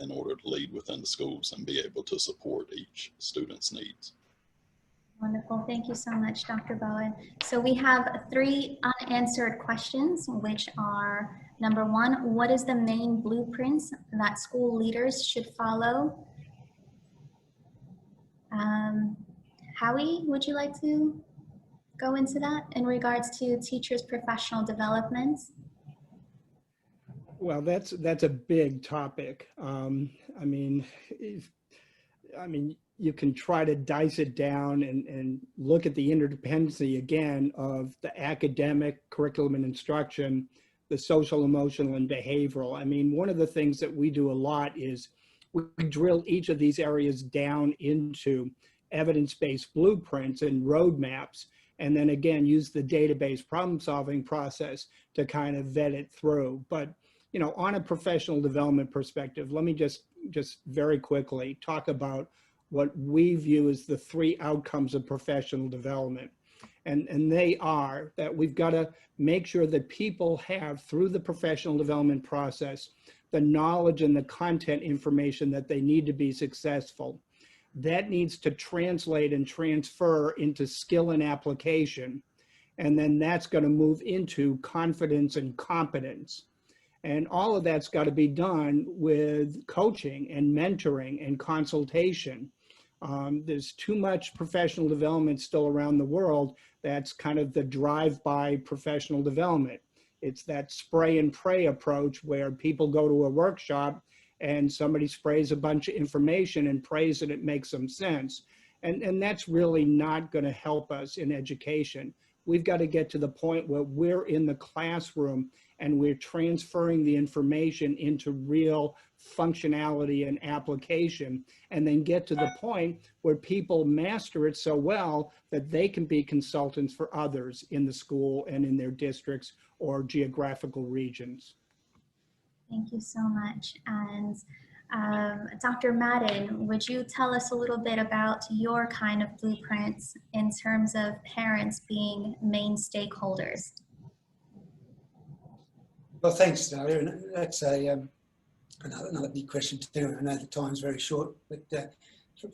[SPEAKER 2] in order to lead within the schools and be able to support each student's needs.
[SPEAKER 1] Wonderful. Thank you so much, Dr. Bowen. So we have 3 unanswered questions, which are, number 1, what is the main blueprints that school leaders should follow? Howie, would you like to go into that in regards to teachers' professional development?
[SPEAKER 6] Well, that's a big topic. I mean, you can try to dice it down and look at the interdependency again of the academic curriculum and instruction, the social, emotional, and behavioral. I mean, one of the things that we do a lot is we drill each of these areas down into evidence-based blueprints and roadmaps, and then again, use the database problem-solving process to kind of vet it through. But, you know, on a professional development perspective, let me just very quickly talk about what we view as the 3 outcomes of professional development. And they are that we've got to make sure that people have, through the professional development process, the knowledge and the content information that they need to be successful. That needs to translate and transfer into skill and application. And then that's going to move into confidence and competence. And all of that's got to be done with coaching and mentoring and consultation. There's too much professional development still around the world that's kind of the drive-by professional development. It's that spray and pray approach where people go to a workshop and somebody sprays a bunch of information and prays that it makes some sense. And that's really not going to help us in education. We've got to get to the point where we're in the classroom and we're transferring the information into real functionality and application, and then get to the point where people master it so well that they can be consultants for others in the school and in their districts or geographical regions.
[SPEAKER 1] Thank you so much. And Dr. Madden, would you tell us a little bit about your kind of blueprints in terms of parents being main stakeholders?
[SPEAKER 5] Well, thanks, Dahlia. And that's another big question too. I know the time's very short, but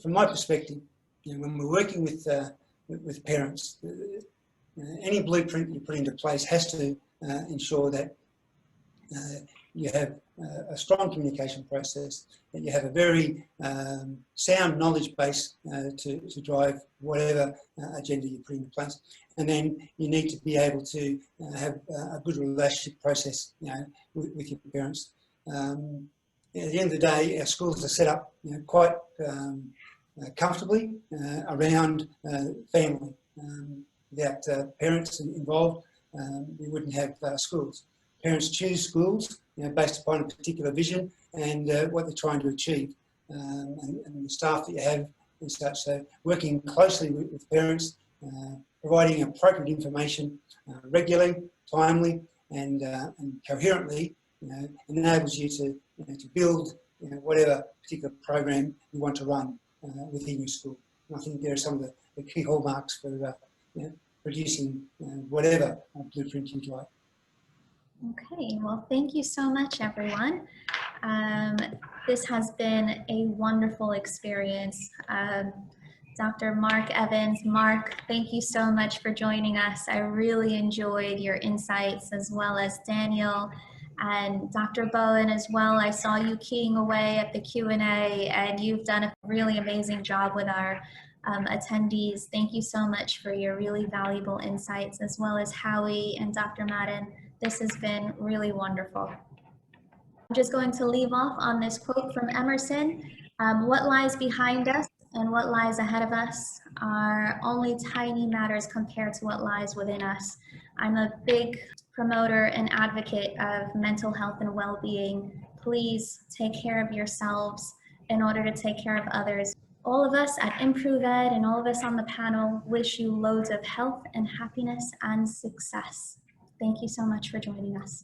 [SPEAKER 5] from my perspective, when we're working with parents, any blueprint you put into place has to ensure that you have a strong communication process, that you have a very sound knowledge base to drive whatever agenda you put into place. And then you need to be able to have a good relationship process, with your parents. At the end of the day, our schools are set up, quite comfortably around family. Without parents involved, we wouldn't have schools. Parents choose schools, based upon a particular vision and what they're trying to achieve, and the staff that you have and such. So working closely with parents, providing appropriate information regularly, timely, and coherently, enables you to build whatever particular program you want to run within your school. And I think there are some of the key hallmarks for producing whatever blueprint you'd like.
[SPEAKER 1] Okay, well, thank you so much, everyone. This has been a wonderful experience. Dr. Mark Evans, Mark, thank you so much for joining us. I really enjoyed your insights, as well as Daniel and Dr. Bowen as well. I saw you keying away at the Q&A, and you've done a really amazing job with our attendees. Thank you so much for your really valuable insights, as well as Howie and Dr. Madden. This has been really wonderful. I'm just going to leave off on this quote from Emerson. What lies behind us and what lies ahead of us are only tiny matters compared to what lies within us. I'm a big promoter and advocate of mental health and well-being. Please take care of yourselves in order to take care of others. All of us at Improve Ed and all of us on the panel wish you loads of health and happiness and success. Thank you so much for joining us.